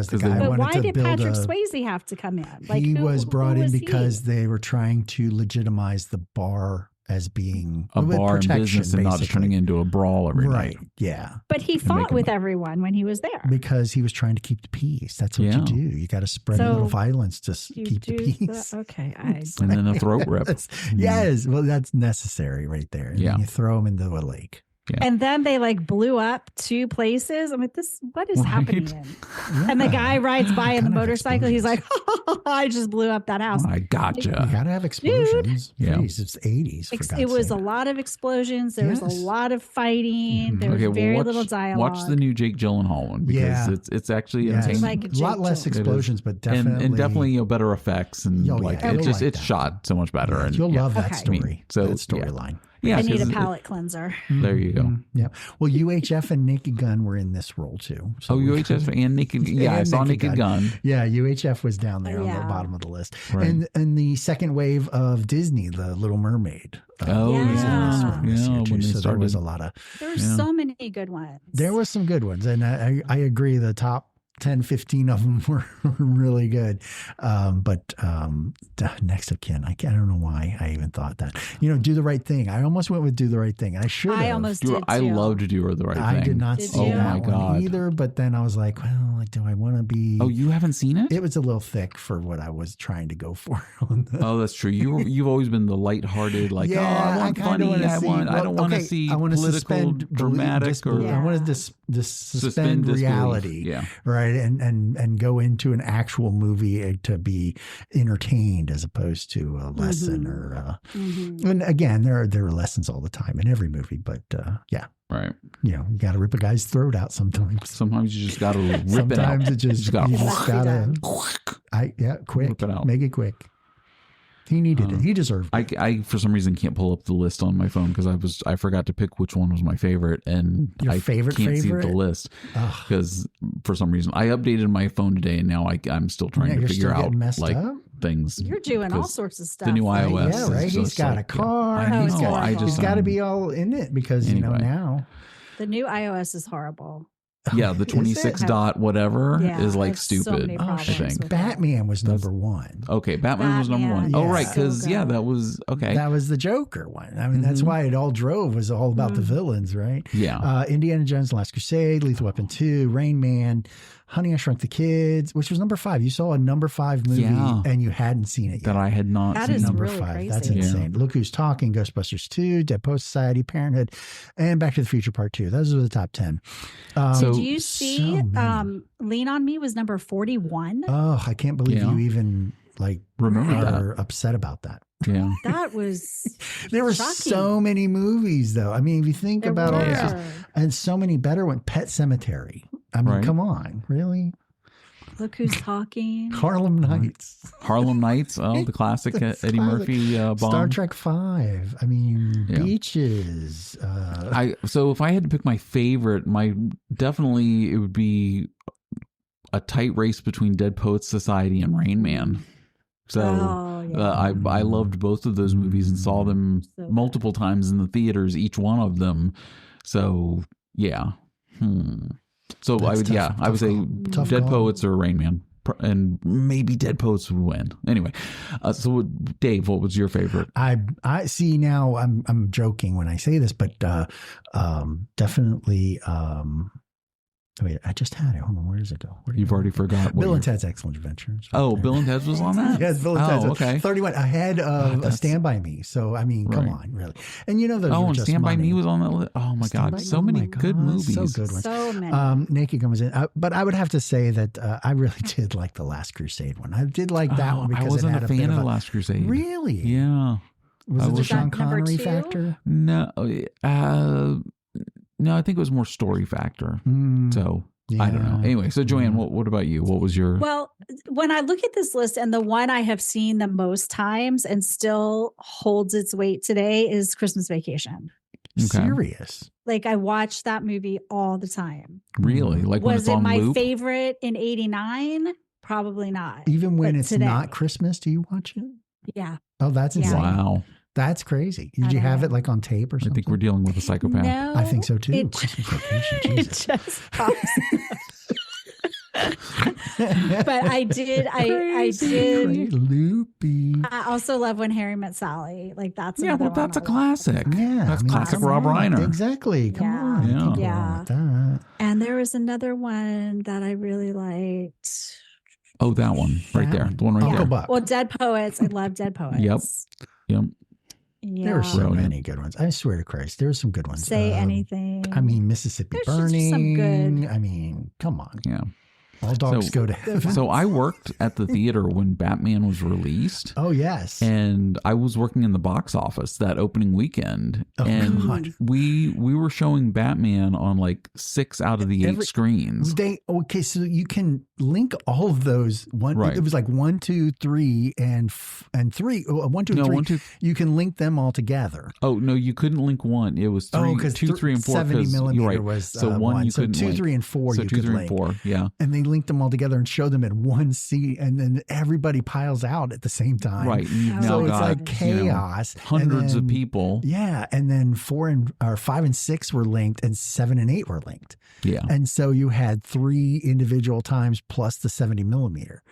the guy wanted to build. But why did Patrick Swayze have to come in? Like, he was brought in because they were trying to legitimize the bar as being a bar in business and not turning into a brawl every night. Yeah. But he fought with everyone when he was there. Because he was trying to keep the peace. That's what you do. You got to spread a little violence to keep the peace. Okay. And then a throat rip. Yes. Well, that's necessary right there. And then you throw him into a lake. Yeah. And then they like blew up two places. I'm like, what is happening? And the guy rides by in the motorcycle. He's like, I just blew up that house. I gotcha. You got to have explosions. Dude. Yeah. Jeez, it's 80s. It was a lot of explosions. There was a lot of fighting. There was very little dialogue. Watch the new Jake Gyllenhaal one because it's actually entertaining. Like a lot less explosions, but definitely. And definitely better effects. And it's shot so much better. Yeah, and you'll love that story. So that storyline. Yeah, I need a palate cleanser. There you go. Yeah. Well, UHF and Naked Gun were in this role too. So UHF and Naked Gun. Yeah, I saw Naked Gun. Yeah, UHF was down there on the bottom of the list. Right. And the second wave of Disney, The Little Mermaid. When there was a lot of. There were so many good ones. There was some good ones. And I agree, the top 10, 15 of them were really good. But Next of Kin, I don't know why I even thought that. Do the Right Thing. I almost went with Do the Right Thing. I should have. I almost did too. I loved Do the Right Thing. I did not see that one either, but then I was like, well, do I want to be... Oh, you haven't seen it? It was a little thick for what I was trying to go for. Oh, that's true. You've always been the lighthearted, like, I want funny, I don't want to see political, dramatic, or... I want to suspend reality. Yeah. Right? And go into an actual movie to be entertained as opposed to a lesson or and again there are lessons all the time in every movie, but right, you got to rip a guy's throat out sometimes you just got to rip it out. You just gotta quick, rip it out. Make it quick. He needed it. He deserved it. I for some reason can't pull up the list on my phone because I forgot to pick which one was my favorite, and I can't see the list because for some reason I updated my phone today, and now I'm still trying to figure out like things. You're doing all sorts of stuff. The new iOS, yeah, right. He's got a car. He's got to be all in it because now the new iOS is horrible. Yeah, the 26 dot whatever Yeah, is like I have so stupid. many Oh, problems I think. with Batman was number one. Okay, Batman was number one. Batman, Oh, yeah. right, So because good. that was okay. That was the Joker one. I mean, that's Mhm. why it all drove was all about the villains, right? Yeah. Indiana Jones, The Last Crusade, Lethal Weapon 2, Rain Man, Honey, I Shrunk the Kids, which was number 5. You saw a number 5 movie and you hadn't seen it yet. That I had not That seen. is Number really 5. crazy. That's Yeah. insane. Look Who's Talking, Ghostbusters 2, Dead Poet Society, Parenthood, and Back to the Future Part 2. Those are the top 10. So- Did you see so many. Lean on Me was number 41? Oh, I can't believe Yeah. you even Remember that. are upset about that. Yeah. That was There were shocking. so many movies, though. I mean, if you think There about all were. this, and so many better ones. Pet Cemetery. I mean, Right. come on, really? Look Who's Talking. Harlem Nights, Harlem Nights, oh, the classic That's Eddie classic. Murphy Bond. Star Trek 5. I mean, Yeah. Beaches. So if I had to pick my favorite, definitely it would be a tight race between Dead Poets Society and Rain Man. So Oh, yeah. I loved both of those movies and saw them So good. multiple times in the theaters, each one of them. So yeah. So That's I would say Tough Dead call. Poets or Rain Man. And maybe Dead Poets would win. Anyway, so Dave, what was your favorite? I see now. I'm joking when I say this, but definitely. Wait, I just had it. Hold on, where does it go? Where did You've it go? already forgot. Bill and Ted's Excellent Adventures. Oh, Bill and Ted's was on that? Yes, Bill and Ted's. okay. 31 ahead of Stand By Me. So I mean, come Right. on, really. And you know those. Oh, were and just Stand By money. Me was on that list. Oh my Stand God, By so Me, many oh my good God, movies. so good ones. So many. Naked comes in, but I would have to say that I really did like the Last Crusade one. I did like that one because I wasn't it had a bit fan of of The Last Crusade. Really? Yeah. Was I it the was- Sean Was that number Connery 2? factor? No. No, I think it was more story factor. So I don't know. Yeah. Anyway, so Joanne, what about you? What was your? Well, when I look at this list, and the one I have seen the most times and still holds its weight today is Christmas Vacation. Okay. Serious. Like I watch that movie all the time. Really? Like when Was it's it on my loop? favorite in '89? Probably not. Even when But it's today. not Christmas, do you watch it? Yeah. Oh, that's Yeah. insane. Wow. That's crazy. I Did you don't have know. it like on tape or I something? think we're dealing with a psychopath. No, I think so too. It, Christmas Vacation, it Jesus. just pops. But I did. I Crazy, did. loopy. I also love When Harry Met Sally. Like that's Yeah, another well, that's a one I love. classic. Yeah, That's I mean, classic come Rob on. Reiner. Exactly. Come Yeah. on. Yeah. Can't go wrong Yeah. with that. And there was another one that I really liked. Oh, that one right That there. one. The one right Uncle there. Buck. Well, Dead Poets. I love Dead Poets. Yep. Yep. Yeah. There were so Brilliant. many good ones. I swear to Christ, there were some good ones. Say Anything. I mean, Mississippi There's just Burning. some good- I mean, come on. Yeah. All dogs So- go to heaven. So I worked at the theater when Batman was released. Oh, yes. And I was working in the box office that opening weekend, Oh, and God. we were showing Batman on like 6 out of the 8 Every- screens. Okay, so you can link all of those. Right. It was like 1, 2, 3, and 3. 1, 2, No, 3. 1, 2. You can link them all together. Oh no, you couldn't link one. It was 3, 2, 3, and 4. 70 millimeter you're right. was So one one. you So couldn't 2, link. 3, and 4 So you 2, could 3, link. and 4. Yeah. And they linked them all together and showed them in one seat, and then everybody piles out at the same time. Right. And you've Oh, now So it's got like you know, chaos. hundreds And of then- people. Yeah, and then 5 and 6 were linked, and 7 and 8 were linked, Yeah. and so you had 3 individual times plus the 70 millimeter.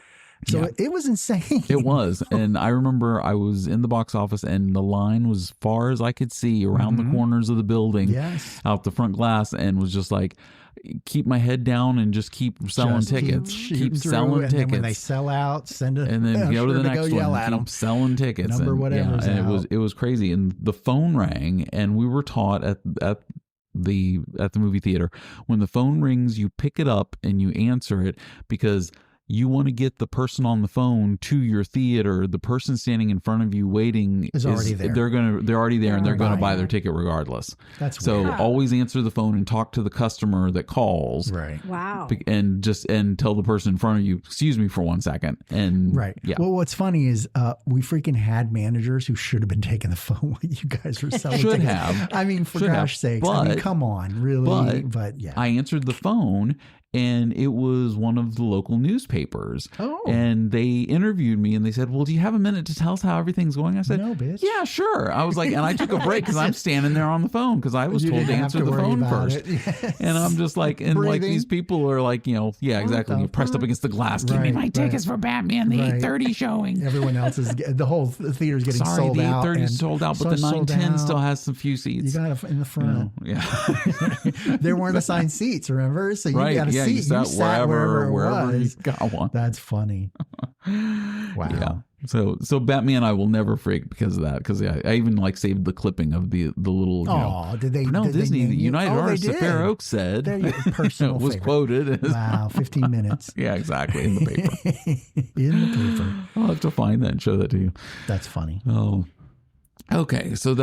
So Yeah. it was insane. It was. And I remember I was in the box office and the line was as far as I could see around the corners of the building, Yes. out the front glass, and was just like, keep my head down and just keep selling Just tickets. shooting Keep through, selling and then when they tickets. sell out, send a And then go to the next yell one. at them. Keep selling tickets. Number and, whatever's and out. it was crazy. And the phone rang, and we were taught at the movie theater, when the phone rings, you pick it up and you answer it, because you want to get the person on the phone to your theater. The person standing in front of you waiting Is already there. They're already there, and they're going to buy their Right. ticket regardless. That's So weird. always answer the phone and talk to the customer that calls. Right. Wow. And tell the person in front of you, excuse me for 1 second. And Right. yeah. Well, what's funny is we freaking had managers who should have been taking the phone while you guys were selling Should tickets. have. I mean, for Should have. gosh sakes. I mean, But- come on, really. But yeah. I answered the phone, and it was one of the local newspapers. papers. Oh. And they interviewed me and they said, well, do you have a minute to tell us how everything's going? I said, No, bitch. yeah, sure. I was like, and I took a break because I'm standing there on the phone because I was You told to didn't have answer to the worry phone about first. it. Yes. And I'm just like, and like Breathing. these people are like, yeah, exactly. the You're pressed up fuck? against the glass. Give me Right, my right. tickets for Batman, the Right. 8:30 showing. Everyone else is, the whole theater's getting Sorry, sold the out. 8:30 is sold out, but the sold 9:10 out. still has some few You seats. got it in the front. Yeah. There weren't assigned seats, remember? So you Right. got a Yeah. seat. You sat wherever it wherever you was. got one. That's funny. Wow. Yeah. So Batman I will never freak because of that, because I even like saved the clipping of the little Did they? no, did Disney, they the name you? United Oh, they Artists of did. Fair Oaks said They're your personal was favorite. quoted as, Wow, 15 minutes. yeah, exactly, in the paper. In the paper. I'll have to find that and show that to you. That's funny. Oh, okay. So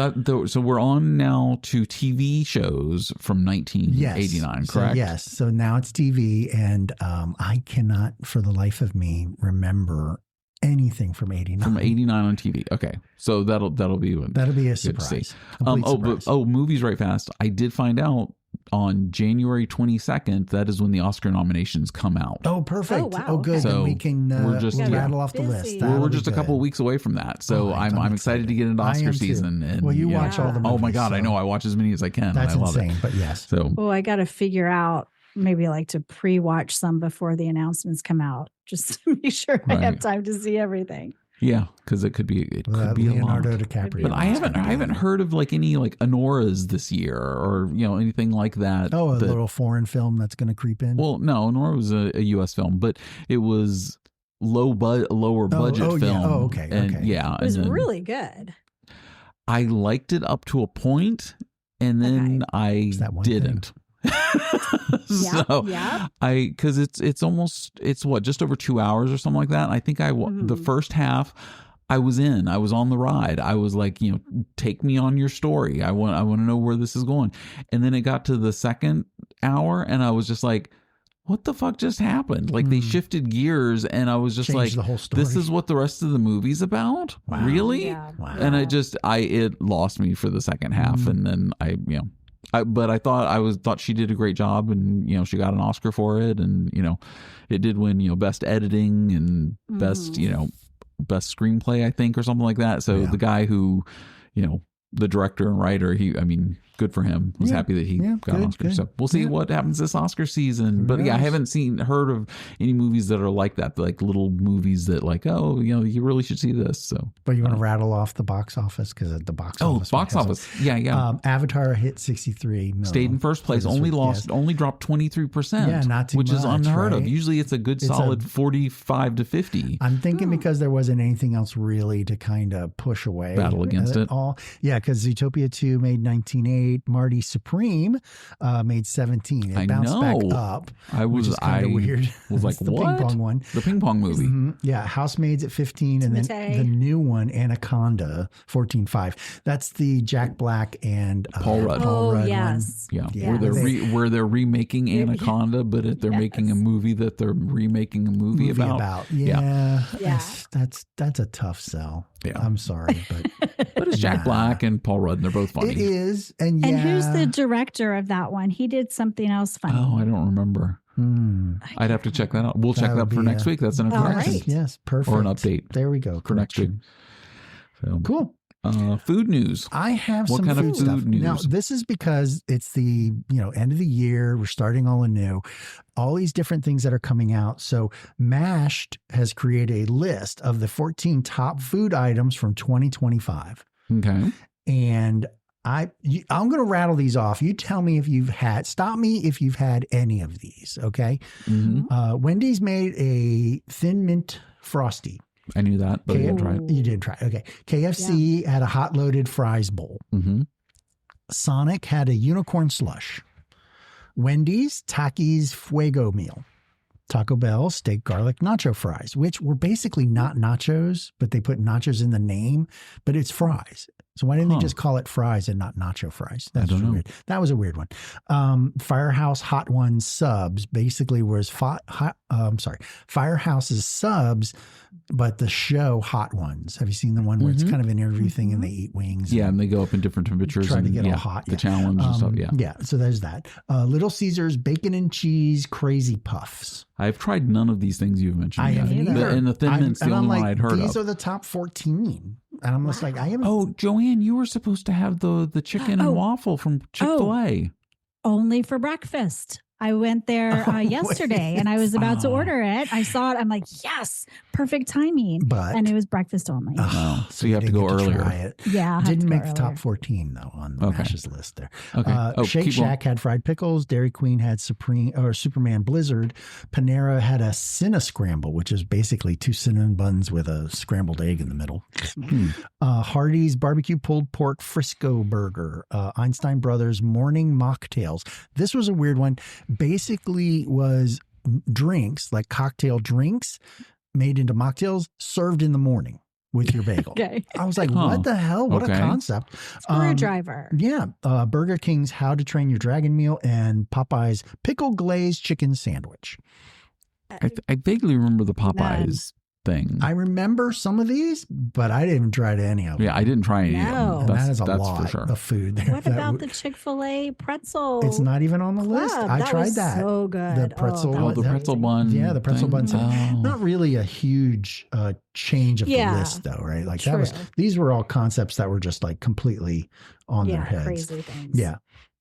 so we're on now to TV shows from 1989, So, correct? yes. So now it's TV, and I cannot, for the life of me, remember anything from 89. From 89 on TV. Okay. So that'll be That'll be a good to see. surprise. Complete surprise. Movies right fast. I did find out on January 22nd, that is when the Oscar nominations come out. Oh, perfect. Oh, wow. Oh, good. So then we can we're just- rattle off the Busy. list. We're We're just a couple of weeks away from that. So Oh, I'm excited to get into I Oscar am too. season. And, Well, you yeah. watch all the movies. Oh my God. I so know. I watch as many as I can. That's and I love insane, it. but yes. So Well, I got to figure out maybe like to pre-watch some before the announcements come out, just to make sure I have Right. time to see everything. yeah, because it could be a lot. Leonardo DiCaprio. But I haven't heard of like any like Honoras this year or anything like that. Oh, a that- little foreign film that's going to creep in. Well, no, Honora was a U.S. film, but it was lower budget oh, film. yeah. Oh, okay, And okay. yeah, It was and then really good. I liked it up to a point, and then I Is that one didn't. Yeah, So yeah. because it's what, just over 2 hours or something like that. I think the first half I was on the ride. I was like, take me on your story. I want to know where this is going. And then it got to the second hour and I was just like, what the fuck just happened? Like they shifted gears and I was just Changed like, the whole story. this is what the rest of the movie's about? Wow. Really? Yeah. Wow. And it lost me for the second half. And then but I thought she did a great job, and she got an Oscar for it, and it did win best editing and best best screenplay, I think, or something like that. So Yeah. the guy who the director and writer, good for him. I was happy that he got an Oscar. good. So we'll see what happens this Oscar season. But yeah, I haven't heard of any movies that are like that, like little movies that like, oh, you really should see this. So, But you want to rattle off the box office, because the box office. box has office. Yeah. Avatar hit 63 million. Stayed in first place, For this only week, lost, yes. only dropped 23%. Yeah, not too which is much, unheard of. right? Usually it's a good It's solid 45 to 50. I'm thinking because there wasn't anything else really to kind of push away. Battle against it. All. Yeah, because Zootopia 2 made 19.8. Marty Supreme made 17. It bounced back up. Which is kind of weird. was like, It's the what? ping pong one. The ping pong movie. Mhm. Yeah, Housemaids at 15, and then Timotei. the new one, Anaconda, 14.5. That's the Jack Black and Paul Rudd. Oh, Rudd yes. Yeah, Yeah, where they're remaking Anaconda, but they're making a movie that they're remaking a movie about. Yeah, Yeah. That's a tough sell. Yeah. I'm sorry, but But it's Jack Nah. Black and Paul Rudd, and they're both funny. it is. And And who's the director of that one? He did something else funny. Oh, I don't remember. I'd have to check that out. We'll check that would for be next week. That's an All correction right. Yes, perfect. or an update There we go. for next week. Correction. So, Cool. Food news. I have What some kind of food food stuff. news? Now, this is because it's the end of the year. We're starting all anew. All these different things that are coming out. So Mashed has created a list of the 14 top food items from 2025. Okay. And I'm going to rattle these off. You tell me if you've had. Stop me if you've had any of these. Okay. Mm-hmm. Wendy's made a Thin Mint Frosty. I knew that, but I didn't try it. You did try it. Okay. KFC had a hot loaded fries bowl. Mm-hmm. Sonic had a unicorn slush. Wendy's Takis Fuego meal. Taco Bell steak garlic nacho fries, which were basically not nachos, but they put nachos in the name, but it's fries. So why didn't they just call it fries and not nacho fries? That's don't know. weird. That was a weird one. Firehouse Hot Ones subs basically was Firehouse's subs, but the show Hot Ones. Have you seen the one where it's kind of an interview thing and they eat wings? Yeah, and they go up in different temperatures. Try to and, get all hot. The challenge and stuff. Yeah. Yeah. So there's that. Little Caesars Bacon and Cheese Crazy Puffs. I've tried none of these things you've mentioned. I haven't either. And the Thin Mint's the only one I'd heard these of. are the top 14. And I'm just like, I haven't. Oh, Joanne, you were supposed to have the chicken and waffle from Chick-fil-A. Only for breakfast. I went there yesterday and I was about to order it. I saw it. I'm like, yes, perfect timing. And it was breakfast only. So you have to go earlier. Yeah. Didn't make the top 14 though on the Mash's list there. Okay. Shake Shack had fried pickles. Dairy Queen had Superman Blizzard. Panera had a Cinna Scramble, which is basically 2 cinnamon buns with a scrambled egg in the middle. Hardee's Barbecue Pulled Pork Frisco Burger. Einstein Brothers Morning Mocktails. This was a weird one. Basically was drinks, like cocktail drinks made into mocktails served in the morning with your bagel. I was like, what the hell? What a concept. Screwdriver. Burger King's How to Train Your Dragon Meal and Popeye's Pickle Glazed Chicken Sandwich. I vaguely remember the Popeyes thing. I remember some of these, but I didn't try any of them. Yeah, I didn't try any of them. That is a that's lot for sure. of food there. What about the Chick-fil-A pretzel? It's not even on the list. I tried was that. So good. The pretzel. the pretzel bun. Yeah, the pretzel bun. Oh. Not really a huge change of the list, though, right? Like that was. These were all concepts that were just like completely on their heads. Crazy things. Yeah.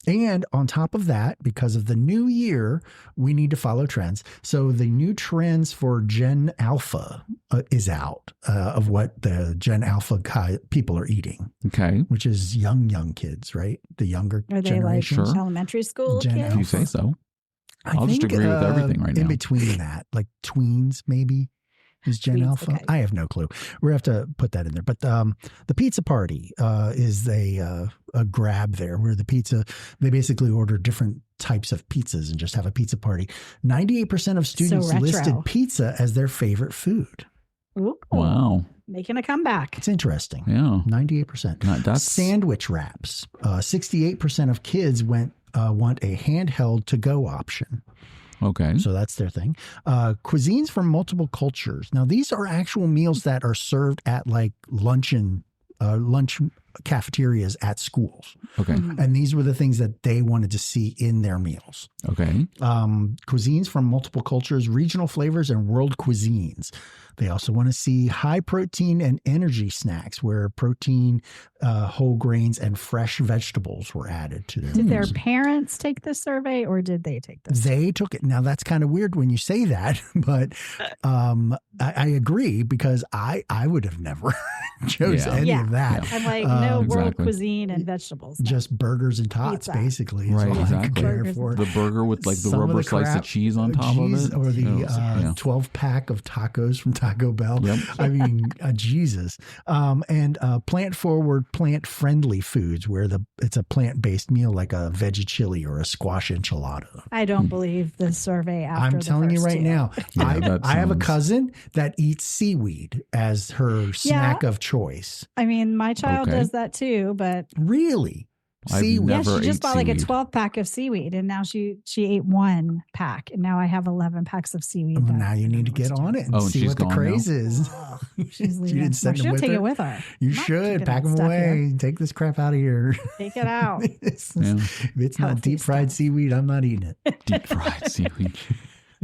And on top of that, because of the new year, we need to follow trends. So the new trends for Gen Alpha is out of what the Gen Alpha people are eating. Okay. Which is young kids, right? The younger generation. Are they like elementary school Gen kids? Alpha. You say so. I'll just agree with everything right now. In between that, like tweens maybe. Is Gen Alpha? Okay. I have no clue. We have to put that in there. But the pizza party is a grab there where they basically order different types of pizzas and just have a pizza party. 98% of students listed pizza as their favorite food. Ooh. Wow. Making a comeback. It's interesting. Yeah. 98%. That's sandwich wraps. 68% of kids want a handheld to-go option. Okay. So that's their thing. Cuisines from multiple cultures. Now, these are actual meals that are served at like lunch cafeterias at schools. Okay. And these were the things that they wanted to see in their meals. Okay. Cuisines from multiple cultures, regional flavors, and world cuisines. They also want to see high protein and energy snacks where protein, whole grains, and fresh vegetables were added to their Did meals. their parents take this survey or did they take this? They took it. Now, that's kind of weird when you say that, but I agree because I would have never chose any of that. I'm like, no world cuisine and vegetables. Just burgers and tots, basically. Right, all I could care for. The burger with like the rubber slice of cheese on top of it. Or the 12-pack of tacos from Taco Bell. Yep. I mean, Jesus. And plant-forward, plant-friendly foods where it's a plant-based meal like a veggie chili or a squash enchilada. I don't believe the survey after I'm telling you right now. I have a sounds... cousin that eats seaweed as her snack of choice. I mean, my child does that too, but... Really? Seaweed. Yeah, she just bought like a 12-pack of seaweed, and now she ate 1 pack, and now I have 11 packs of seaweed. Now you need to get on it and see what the craze is. She's leaving. She'll take it with her. You should pack them away. Take this crap out of here. Take it out. If it's not deep fried seaweed, I'm not eating it. Deep fried seaweed.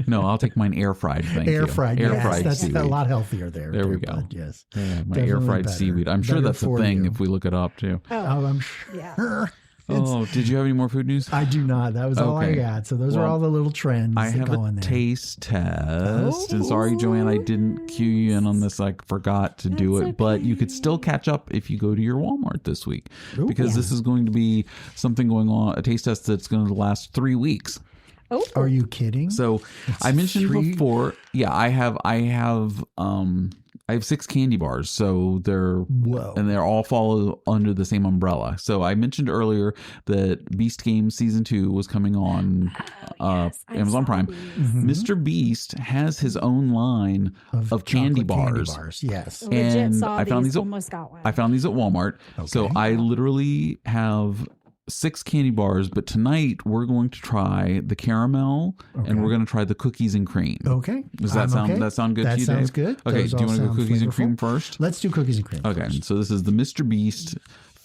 No, I'll take mine air fried. Air fried. That's seaweed. A lot healthier there. There we go. Yes. Yeah, my air fried seaweed. I'm sure that's a thing if we look it up too. Oh, I'm sure. Yeah. Oh, did you have any more food news? I do not. That was all I got. So those are all the little trends. I have a taste test. And sorry, Joanne, I didn't cue you in on this. I forgot to do it. But you could still catch up if you go to your Walmart this week. Because this is going to be something going on, a taste test that's going to last 3 weeks. Oh. Are you kidding? So I mentioned before, I have I have 6 candy bars, so they're all follow under the same umbrella. So I mentioned earlier that Beast Games Season 2 was coming on Amazon Prime. Mr. Beast has his own line of candy bars. Yes. And I found these almost got one. I found these at Walmart. Okay. So I literally have 6 candy bars, but tonight we're going to try the caramel and we're going to try the cookies and cream. Okay. Does that sound good to you, Dave? That sounds good. Okay. Those do you want to go cookies and cream first? Let's do cookies and cream first. So this is the Mr. Beast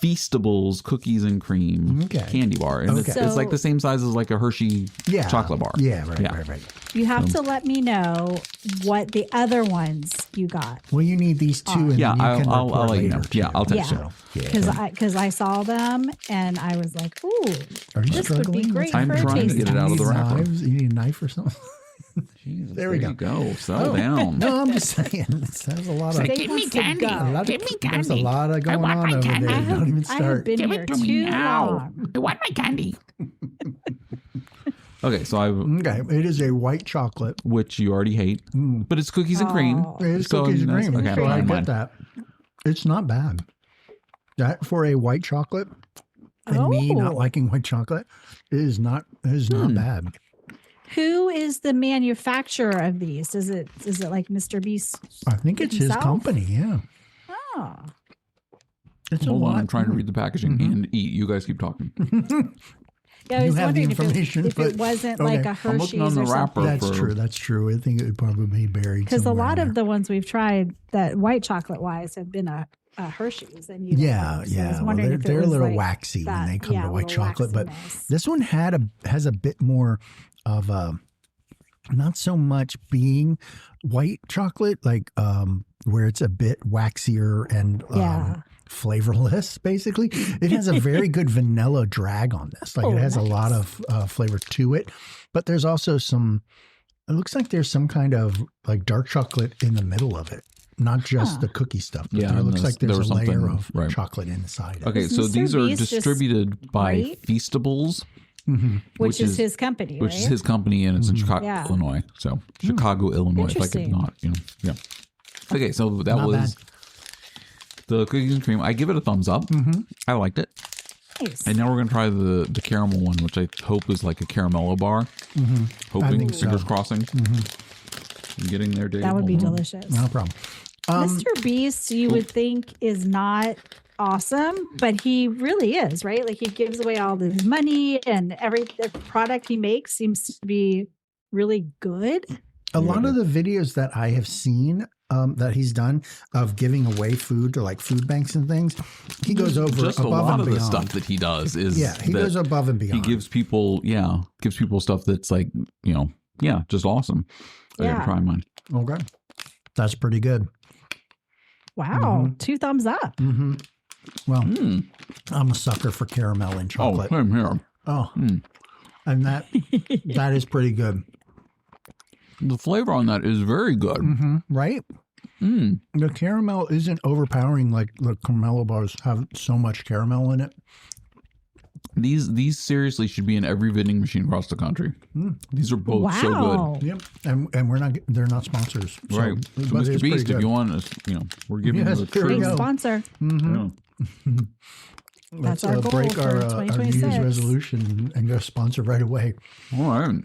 Feastables cookies and cream candy bar. And it's like the same size as like a Hershey chocolate bar. Yeah, right. You have to let me know what the other ones you got. Well, you need these 2. And I'll let you know. Yeah, I'll text you. Because I saw them and I was like, ooh, this would be great I'm for a trying to get it out of the wrapper. You need a knife or something? Jesus, there we go. Settle down. No, I'm just saying. There's a lot of give me candy. There's a lot of going on over there. Don't even start. I have been here too long. I want my candy. Okay, so it is a white chocolate, which you already hate, but it's cookies and cream. It is cookies and cream. Okay, so I get that. It's not bad. That for a white chocolate, and me not liking white chocolate, is not bad. Who is the manufacturer of these? Is it like Mr. Beast? I think it's his company. Yeah. Oh. Hold on, I'm trying to read the packaging and eat. You guys keep talking. Yeah, I was wondering if it wasn't like a Hershey's on the or wrapper. something. That's true. I think it would probably be buried. Because a lot of the ones we've tried that white chocolate wise have been a Hershey's. And they're a little waxy when they come to white chocolate. But this one has a bit more of not so much being white chocolate, like where it's a bit waxier and flavorless, basically. It has a very good vanilla drag on this. Like it has a lot of flavor to it, but there's also it looks like there's some kind of like dark chocolate in the middle of it. Not just the cookie stuff, but it looks like there's a layer of chocolate inside. Okay, so these are distributed by Feastables. Which is his company, Which is his company, and it's in Chicago, Illinois. So Chicago, Illinois, if I could not, Okay, so that was the cookies and cream. I give it a thumbs up. I liked it. Nice. And now we're going to try the caramel one, which I hope is like a caramello bar. Hoping, fingers crossing. I'm getting there, Dave. That would be delicious. No problem. Mr. Beast, you would think is not awesome, but he really is, right? Like he gives away all his money, and every product he makes seems to be really good. A lot of the videos that I have seen that he's done of giving away food to like food banks and things, he goes over just above a lot and of beyond. the stuff that he does is he goes above and beyond. He gives people stuff that's like just awesome. I gotta try mine. Okay, that's pretty good. Wow, 2 thumbs up. Well, I'm a sucker for caramel and chocolate. Oh, same here. Oh, and that is pretty good. The flavor on that is very good. Right? The caramel isn't overpowering like the caramel bars have so much caramel in it. These seriously should be in every vending machine across the country. These are both so good. Yep, and they're not sponsors, so, right? So Mr. Beast, if you want us, we're giving you a great sponsor. Let's our goal break for our New Year's resolution and go sponsor right away. All right.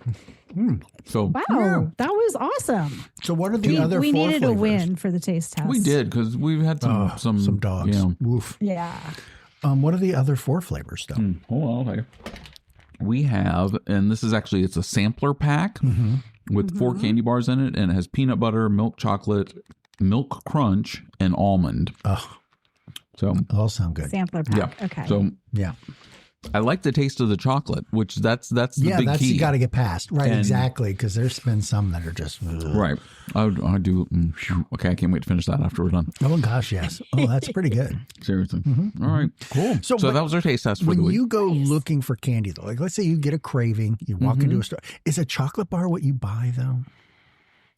So wow, that was awesome. So what are the other? We four needed flavors? a win for the taste test. We did because we've had some dogs. Woof. Yeah. What are the other 4 flavors though? Hold on, okay. We have, and this is actually it's a sampler pack with 4 candy bars in it, and it has peanut butter, milk chocolate, milk crunch, and almond. So all sound good. Sampler pack. Yeah. Okay. So I like the taste of the chocolate, which that's the big key. You got to get past. Right, exactly, because there's been some that are just right. I do. Okay, I can't wait to finish that after we're done. Oh gosh, yes. Oh, that's pretty good. Seriously. All right, cool. So that was our taste test for the week. When you go looking for candy, though, like let's say you get a craving, you walk into a store. Is a chocolate bar what you buy though?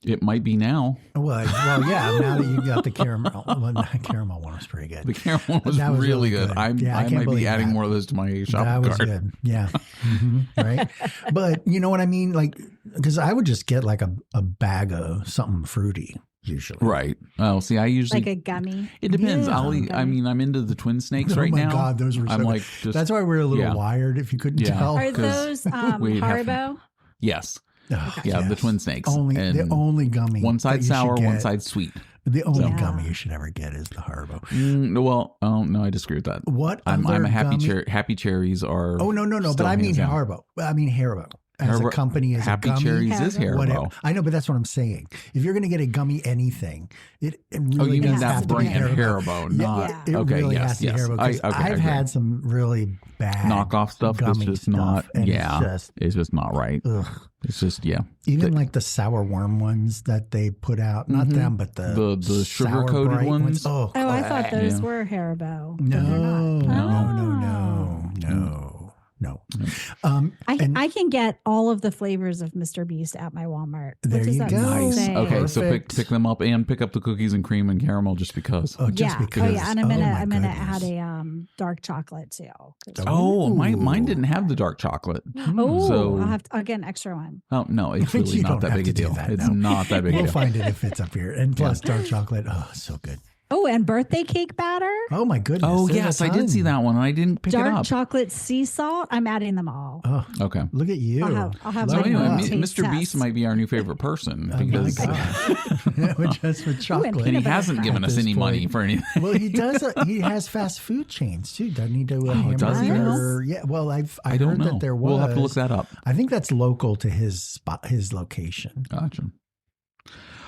It might be now. Well, yeah. Now that you got the caramel, that caramel one was pretty good. The caramel was really good. I might be adding more of those to my shopping cart. That was good. Yeah. Right. But you know what I mean? Like, because I would just get like a bag of something fruity. usually. Right. Oh, see, I usually Like a gummy. It depends. Yeah. I'll eat. I mean, I'm into the twin snakes Oh right my now. God, those were so I'm good. like, just, That's why we're a little yeah. wired, if you couldn't Yeah. tell. Are 'cause those we'd have Haribo? yes, Oh, yeah, the yes. twin snakes. Only And the only gummy. one that side you should sour, one get- side sweet. The only Yeah. gummy you should ever get is the Haribo. Well, no, I disagree with that. What I'm other a happy gummy? Happy cherries are. Oh, no. But still I mean hands down. Haribo. I mean Haribo. As a Haribo- company, as Happy a gummy. cherries is Haribo. Haribo. Whatever. I know, but that's what I'm saying. If you're going to get a gummy anything, it really Oh, you mean does that have to be brand Haribo. Haribo, Yeah, not Yeah. it okay. really Yes, has to be yes. Haribo. I 'Cause agree. I've had some really bad knockoff stuff that's gummy just stuff, not. and Yeah, it's just not right. ugh. It's just Even like the sour worm ones that they put out, not them, but The sour sugar-coated bright ones. Oh, Oh, I thought those Yeah. were Haribo. no, but they're not. no. I can get all of the flavors of Mr. Beast at my Walmart. What There does you that go. Nice. say? Okay, so Perfect. pick them up and pick up the cookies and cream and caramel just because. Oh, just Yeah. because. Oh yeah, and I'm my gonna goodness. add a dark chocolate too. Oh, mine Ooh. didn't have the dark chocolate. Oh, So- I'll get an extra one. Oh no, it's really You not don't that have big a to do deal. that, It's no. not that big a We'll deal. find it if it's up here. And plus dark chocolate. Oh, so good. Oh, and birthday cake batter, Oh my goodness. Oh There's a yes, I did ton. see that one and I didn't pick it dark up. chocolate sea salt. I'm adding them all. Oh, Okay. look at you. I'll have So mine anyway, on Look taste Mr. Beast test. might be our new favorite person Oh my because gosh. Just with chocolate. and he peanut butter hasn't given At us this any money point. for anything. Well, he does. He has fast food chains too. Doesn't he do a does he hamburger? Yeah. Well, I I don't heard know. that there was. We'll have to look that up. I think that's local to his spot, his location. Gotcha.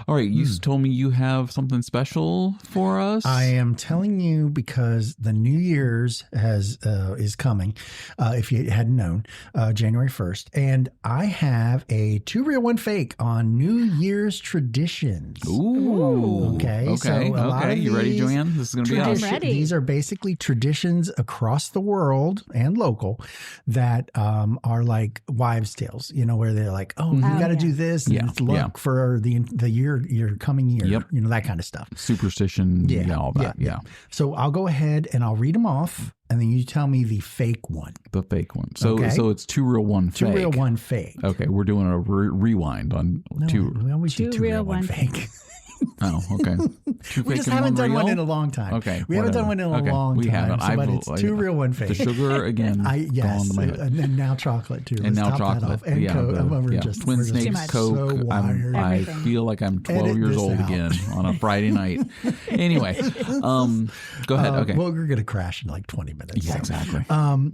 All right, you told me you have something special for us. I am telling you because the New Year's is coming. If you hadn't known, January 1st, and I have a 2 real 1 fake on New Year's traditions. Ooh. Okay, so Okay. a lot of You ready, these Joanne? This is going to be I'm us. ready. These are basically traditions across the world and local that are like wives' tales. You know, where they're like, "Oh, you Oh, got to yeah. do this, and Yeah, it's luck for the year, your coming year." Yep. You know, that kind of stuff. Superstition. Yeah, Yeah, all that. Yeah. So I'll go ahead and I'll read them off, and then you tell me the fake one. The fake one. So Okay. so it's 2 real 1 2 fake. real 1 fake. Okay, we're doing a rewind on No, 2. we always do 2 real 1 fake. Oh, okay. 2 We fake just and haven't 1 done one real? in a long time. Okay, we haven't done whatever. one in a Okay, long we time. haven't. So, but it's 2 real 1 fake. The sugar again. Yes, gone to my head. and now chocolate too. And Let's now top that chocolate. off. And yeah, Coke. yeah. Just Twin we're just Too Snakes, much. Coke. So wired. I Everything. feel like I'm 12 Edit years this old out. again on a Friday night. Anyway, go ahead. Okay. Well, we're going to crash in like 20 minutes. Yeah, so. exactly.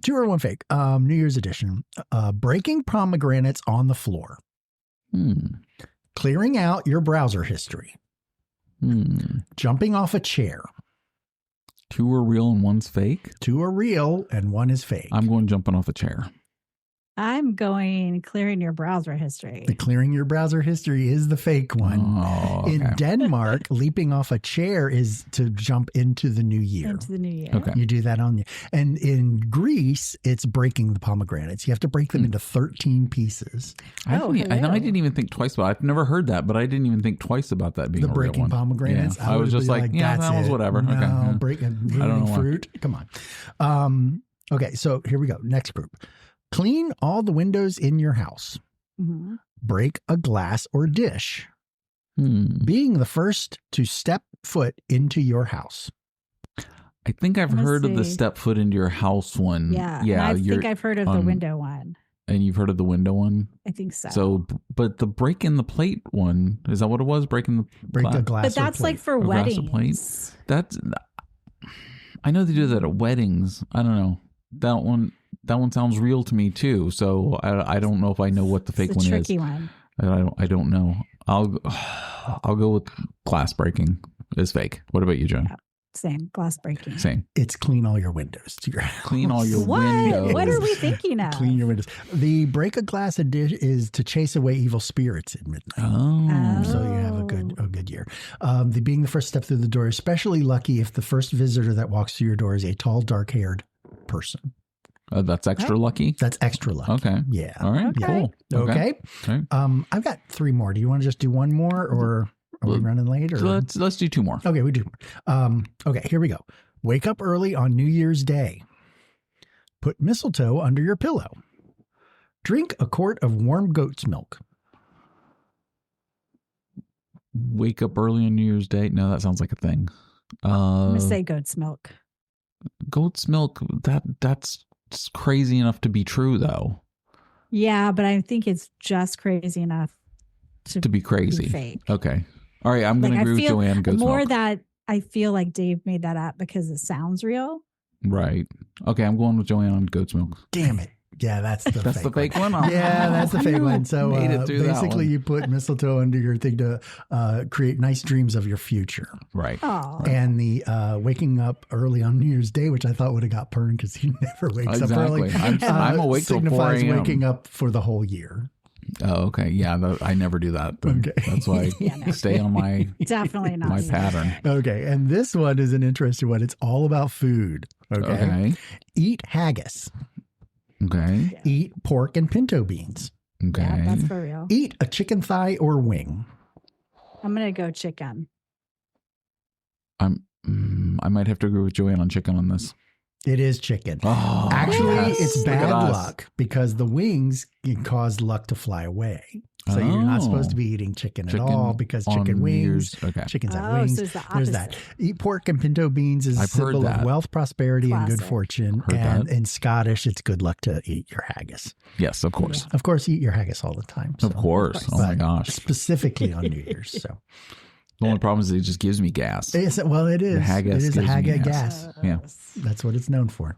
2 real 1 fake. New Year's edition. Breaking pomegranates on the floor. Clearing out your browser history. Jumping off a chair. 2 are real and 1's fake. 2 are real and 1 is fake. I'm going jumping off a chair. I'm going clearing your browser history. The clearing your browser history is the fake one. Oh, okay. In Denmark, leaping off a chair is to jump into the new year. Into the new year. Okay. You do that on you. And in Greece, it's breaking the pomegranates. You have to break them into 13 pieces. I Oh, didn't, hello. I didn't even think twice about it. I've never heard that, but I didn't even think twice about that being The a real breaking one. pomegranates. Yeah. I was would just be like, yeah, that's that was it. whatever. No, Okay. Yeah. breaking I don't know why. fruit. Come on. Okay, so here we go. Next group. Clean all the windows in your house. Mhm. Break a glass or dish. Hmm. Being the first to step foot into your house. I think I've I'm gonna heard of the say- step foot into your house one. Yeah. and Yeah. I think I've heard of the window one. And you've heard of the window one. I think so. So, but the break in the plate one, is that what it was? Breaking the Break the glass but or that's plate. like for A glass of weddings. That's, I know they do that at weddings. I don't know. That one sounds real to me too. So I don't know if I know what the fake It's a one tricky is. one. I don't know. I'll go with glass breaking is fake. What about you, Joan? Yeah. Same glass breaking. Same. It's clean all your windows to your house. Clean all your What? windows. What are we thinking of? Clean your windows. The break a glass a dish is to chase away evil spirits at midnight. Oh. So you have a good year. The being the first step through the door, especially lucky if the first visitor that walks through your door is a tall, dark-haired person. That's extra lucky. That's extra lucky. Okay. Yeah. All right. Okay. Cool. Okay. Okay. I've got 3 more. Do you want to just do one more, or are we running late? Or So let's do 2 more. okay, we do more. Okay, here we go. Wake up early on New Year's Day. Put mistletoe under your pillow. Drink a quart of warm goat's milk. wake up early on New Year's Day. No, that sounds like a thing. I'm gonna say goat's milk. Goat's milk. That's crazy enough to be true, though. Yeah, but I think it's just crazy enough to be crazy. Be fake. Okay. All right. I'm going to agree with Joanne. Goat's more milk. that I feel like Dave made that up because it sounds real. Right. Okay. I'm going with Joanne on goat's milk. Damn it. Yeah, that's the fake one. Yeah, that's the fake one. So basically, one. you put mistletoe under your thing to create nice dreams of your future. Right. Aww. And the waking up early on New Year's Day, which I thought would have got Pern because he never wakes up early. I'm awake till 4 signifies a.m. waking up for the whole year. Oh, okay. Yeah, I never do that. Okay. That's why I stay on my definitely not my pattern. Okay, and this one is an interesting one. It's all about food. Okay. Eat haggis. Okay. Yeah. Eat pork and pinto beans. Okay. Yeah, that's for real. Eat a chicken thigh or wing. I'm gonna go chicken. I might have to agree with Joanne on chicken on this. It is chicken. Oh, actually, yes. it's bad luck because the wings can cause luck to fly away. So you're not supposed to be eating chicken at all because chicken wings, chickens have wings. So there's that. Eat pork and pinto beans is a symbol of wealth, prosperity, and good fortune. And in Scottish, it's good luck to eat your haggis. Yes, of course. Yeah. Of course, eat your haggis all the time. So. Of course. Oh my gosh. Specifically on New Year's. So. The only problem is it just gives me gas. Well, it is. It is a haggis gas. Yeah. That's what it's known for.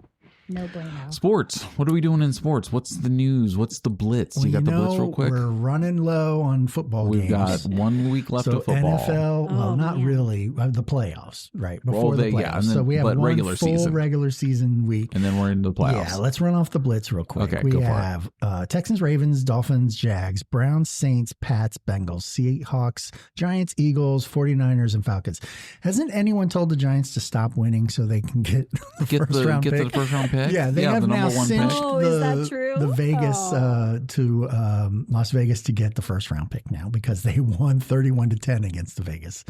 No bueno. Sports. What are we doing in sports? What's the news? What's the blitz? Well, you got the blitz real quick? We're running low on football We've games. got 1 week left of football. NFL, not really. The playoffs, right? Before the playoffs. Yeah, then, so we have one regular full season. regular season week. And then we're into the playoffs. Yeah, let's run off the blitz real quick. Okay, we go have Texans, Ravens, Dolphins, Jags, Browns, Saints, Pats, Bengals, Seahawks, Giants, Eagles, 49ers, and Falcons. Hasn't anyone told the Giants to stop winning so they can get the first round pick? Get the first round pick? Yeah, they have now cinched is that true? the Vegas to Las Vegas to get the first round pick now because they won 31-10 against the Vegas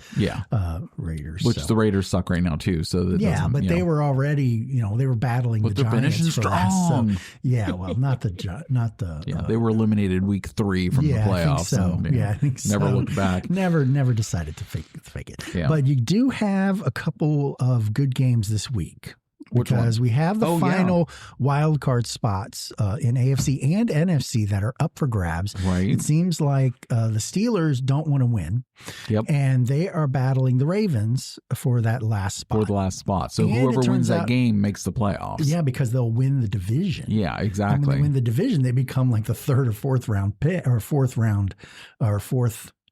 Raiders. Which the Raiders suck right now too. So that they were already they were battling the Giants finishing for strong. Not the they were eliminated week 3 from the playoffs. I think so. Never looked back. Never decided to fake it. Yeah. But you do have a couple of good games this week. Because we have the final wild card spots in AFC and NFC that are up for grabs. Right. It seems like the Steelers don't want to win. Yep. And they are battling the Ravens for that last spot. So whoever wins that game makes the playoffs. Yeah, because they'll win the division. Yeah, exactly. And when they win the division, they become like the third or fourth round pick or fourth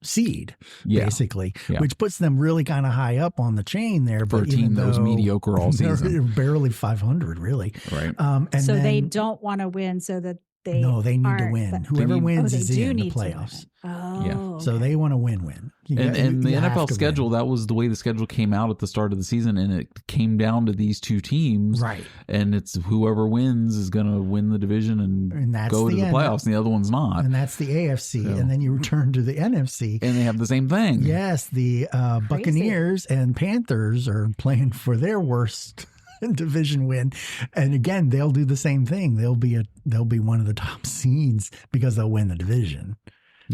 seed, basically, which puts them really kind of high up on the chain there. For a team that was mediocre all season. They're barely 500, really. Right. And so they don't want to win so that they they need to win. Whoever wins is in the playoffs. Oh, so they want to win. And the NFL schedule, that was the way the schedule came out at the start of the season, and it came down to these two teams. Right. And it's whoever wins is going to win the division and go to the playoffs, and the other one's not. And that's the AFC. And then you return to the NFC. And they have the same thing. Yes, the Buccaneers and Panthers are playing for their worst division win, and again they'll do the same thing. They'll be one of the top seeds because they'll win the division.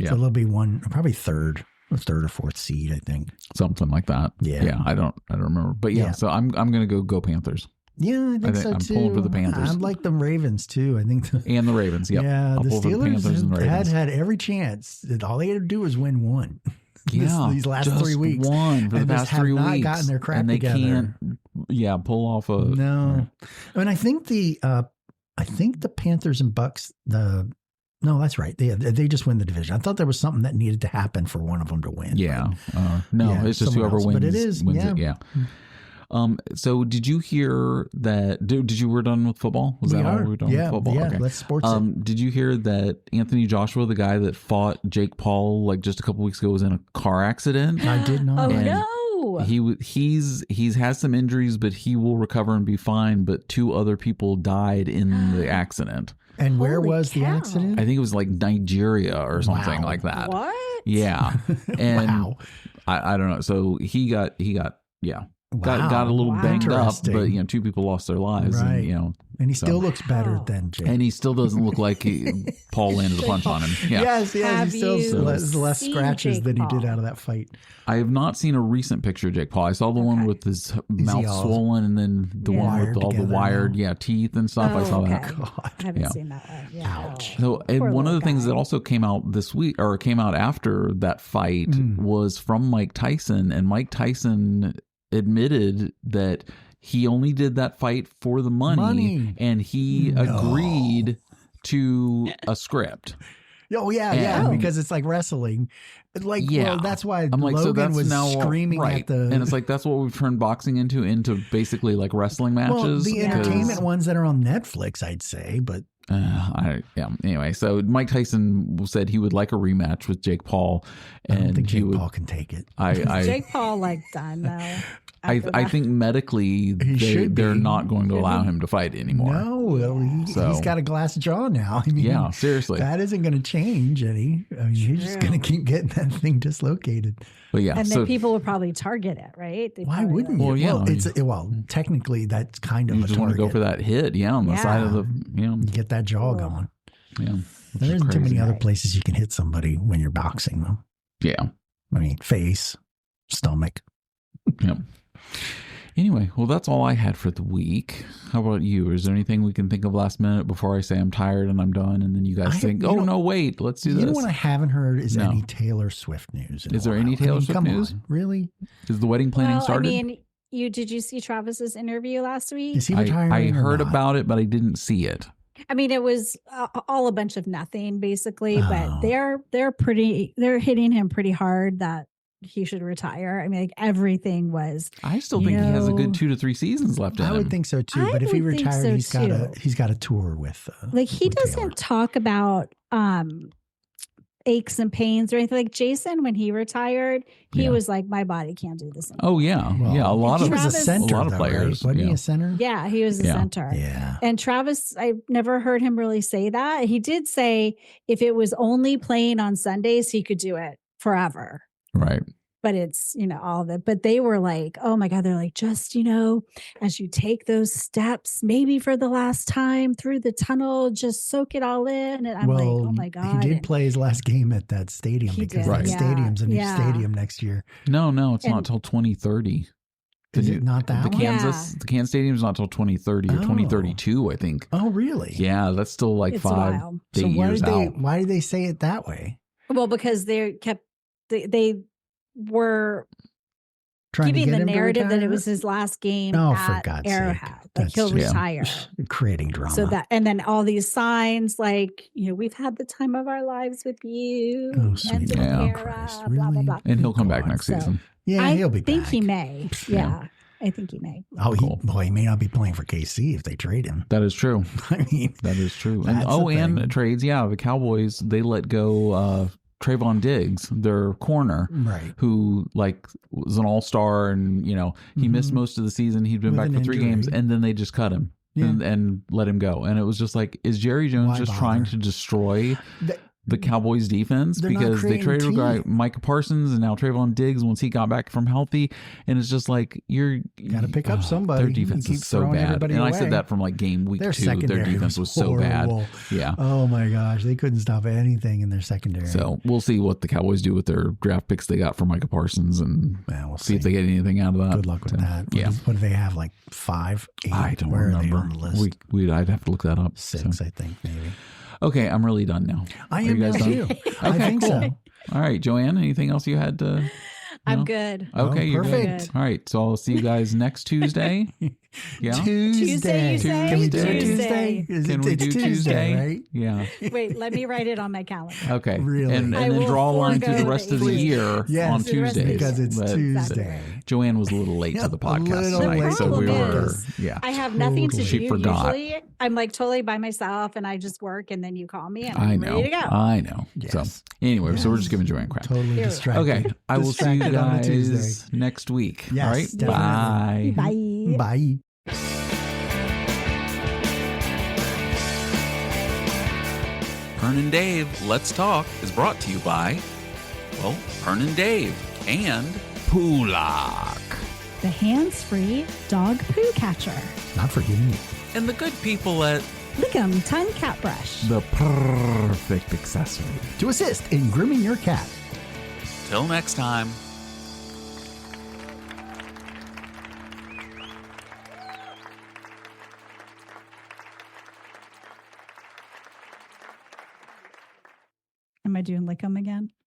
So they'll be probably third or fourth seed, I think, something like that. Yeah. I don't remember, but So I'm gonna go Panthers. Yeah, I think so I'm too. pulling for the Panthers. I like the Ravens too. I think and the Ravens. Yep. Yeah, I'll the pull for Steelers the Panthers and the Ravens. had every chance. All they had to do was win one. These last just 3 weeks. One for the past 3 weeks. Not gotten their crap and they together. Can't, pull off a no. I mean, I think the Panthers and Bucks. No, that's right. They just win the division. I thought there was something that needed to happen for one of them to win. Yeah. It's just whoever wins. But it is. Wins it. Yeah. So did you hear that? Did you were done with football? Was that all we were done with football? Yeah. Okay. Let's sports it. Did you hear that Anthony Joshua, the guy that fought Jake Paul like just a couple weeks ago, was in a car accident? I did not. Oh and no. He's has some injuries, but he will recover and be fine. But 2 other people died in the accident. And where was the accident? I think it was like Nigeria or something like that. What? Yeah. And wow. I don't know. So he got got a little banged up, but Interesting. 2 people lost their lives, Right. and And he So- still looks better Wow. than Jake. and he still doesn't look like Paul landed a punch on him. Yeah. Yes, Have he still you has less seen scratches Jake than he did Paul? out of that fight. I have not seen a recent picture of Jake Paul. I saw the one Okay. with his mouth all swollen, and then the one wired with all the together wired now? teeth and stuff. I saw that. God. I haven't Yeah. seen that one. Yeah. Ouch. So, and Poor one of the little things guy. that also came out this week, or came out after that fight, was from Mike Tyson, and Mike Tyson admitted that he only did that fight for the money. And he No. agreed to a script. Oh yeah, And- because it's like wrestling. Like, Yeah. well, that's why I'm like, so Logan that's was now screaming right. at the. and it's like that's what we've turned boxing into basically like wrestling matches. well, the because- entertainment ones that are on Netflix, I'd say, but Anyway, so Mike Tyson said he would like a rematch with Jake Paul, I and don't think he Jake would. Paul can take it. I Jake Paul like done though. I after I that. think medically should they're be. not going to allow him to fight anymore. No, well, So- he's got a glass jaw now. I mean, Yeah, seriously. that isn't going to change any. I mean, you're just True. going to keep getting that thing dislocated. But yeah, and so then people would probably target it, right? They'd Why probably, wouldn't like- you? Well, yeah, well, it's technically that's kind of you a just want to target. go for that hit, on the side of the, Get that jaw Cool. going. yeah. which There is isn't too many crazy. other places you can hit somebody when you're boxing, though. Yeah, I mean, face, stomach. yeah. Anyway, well, that's all I had for the week. How about you? Is there anything we can think of last minute before I say I'm tired and I'm done, and then you guys think, you oh know- no, wait, let's do You this? know what I haven't heard is No. any Taylor Swift news. in Is a there any while. Taylor Swift come news? on, really? Is the wedding planning Well, started? I mean, did you see Travis's interview last week? Is he I retiring? or heard not? about it, but I didn't see it. I mean, it was all a bunch of nothing, basically. Oh. But they're hitting him pretty hard that he should retire. I mean, like everything was. I still think he has a know, good 2 to 3 seasons left in I him. would think so too. I But if he would think retired, so, he's got a tour with. Like he with Taylor. doesn't talk about aches and pains or anything. Like Jason, when he retired, he Yeah. was like, "My body can't do this." Anymore. Oh yeah, Well, yeah. A lot he of was a Travis- center, a lot of though, players. right? Wasn't he yeah. a center? Yeah, he was a Yeah. center. Yeah. And Travis, I've never heard him really say that. He did say if it was only playing on Sundays, he could do it forever. Right. But it's, all of it. But they were like, oh my God, they're like, just, as you take those steps, maybe for the last time through the tunnel, just soak it all in. And I'm like, oh my God. He did And play his last game at that stadium He because did, that Right. stadium's a new yeah. stadium next year. No, it's not And- till 2030. Is it not that the one? Kansas, the Kansas Stadium's not till 2030 or Oh. 2032, I think. Oh, really? Yeah, that's still like It's a 5 while. to 8 years out. Why did they say it that way? well, because they were Trying to keeping get the him to narrative that it retire? was his last game Oh, for at God's sake. Arrowhead. Like That's he'll just- retire. creating drama. So and then all these signs like, we've had the time of our lives with you. Oh, and sweet the Lord Kara, Christ, blah, blah, really? blah. And he'll come back God. next So- season. yeah, I he'll be think back. he may. Yeah. Yeah. I think he may. Oh, Cool. he may not be playing for KC if they trade him. That is true. I mean, That is true. And That's the and thing. trades, yeah, the Cowboys, they let go Trayvon Diggs, their corner, right. who was an all-star, and he missed most of the season. He'd been With back an for 3 injury. games, and then they just cut him. Yeah. And let him go. And it was just like, is Jerry Jones Why just bother? trying to desroy Th- the Cowboys defense? They're not Because they creating traded a guy, team. Micah Parsons, and now Trayvon Diggs once he got back from healthy. And it's just like, you Gotta pick up somebody. Their You defense keep is so throwing bad. everybody And I away. said that from game week Their 2. secondary Their defense was so horrible. bad. Yeah. Oh my gosh, they couldn't stop anything in their secondary. So we'll see what the Cowboys do with their draft picks they got for Micah Parsons, and well, we'll see if they get anything out of that. Good luck with So, that. Yeah. What do they have? Like 5, 8? I don't Where remember. Are they on the list? I'd have to look that up. 6, So. I think, maybe. Okay, I'm really done now. I Are you am guys now done? too. I Okay, think cool. so. All right, Joanne, anything else you had to? I'm No? good. Okay, you're perfect. good. All right, so I'll see you guys next Tuesday. Yeah. Tuesday, you say? Can we do it Tuesday. Tuesday? Can we It's do Tuesday, Tuesday? right? Yeah. Wait, let me write it on my calendar. Okay. Really? And I then will draw a line through the forego rest of the the year Yes, on the rest of the Tuesdays. Because it's But Tuesday. Joanne was a little late to the A podcast little tonight, late. so we The were, problem is, yeah. I have nothing to do. She forgot. Usually, I'm totally by myself, and I just work, and then you call me, and I I'm know. ready to go. I know. Yes. So anyway, so we're Yes. just giving Joanne crap. Totally Here. distracted. Okay, I will see you Distracted on a guys Tuesday. next week. Yes, All right, definitely. bye. Bye. Bye. Pern Dave, Let's Talk is brought to you by, well, Pern Dave and Pulak. the hands-free dog poo catcher, Not forgetting it. And the good people at Lickum Ton Cat Brush. the perfect accessory. To assist in grooming your cat. Till next time. Am I doing Lickum again?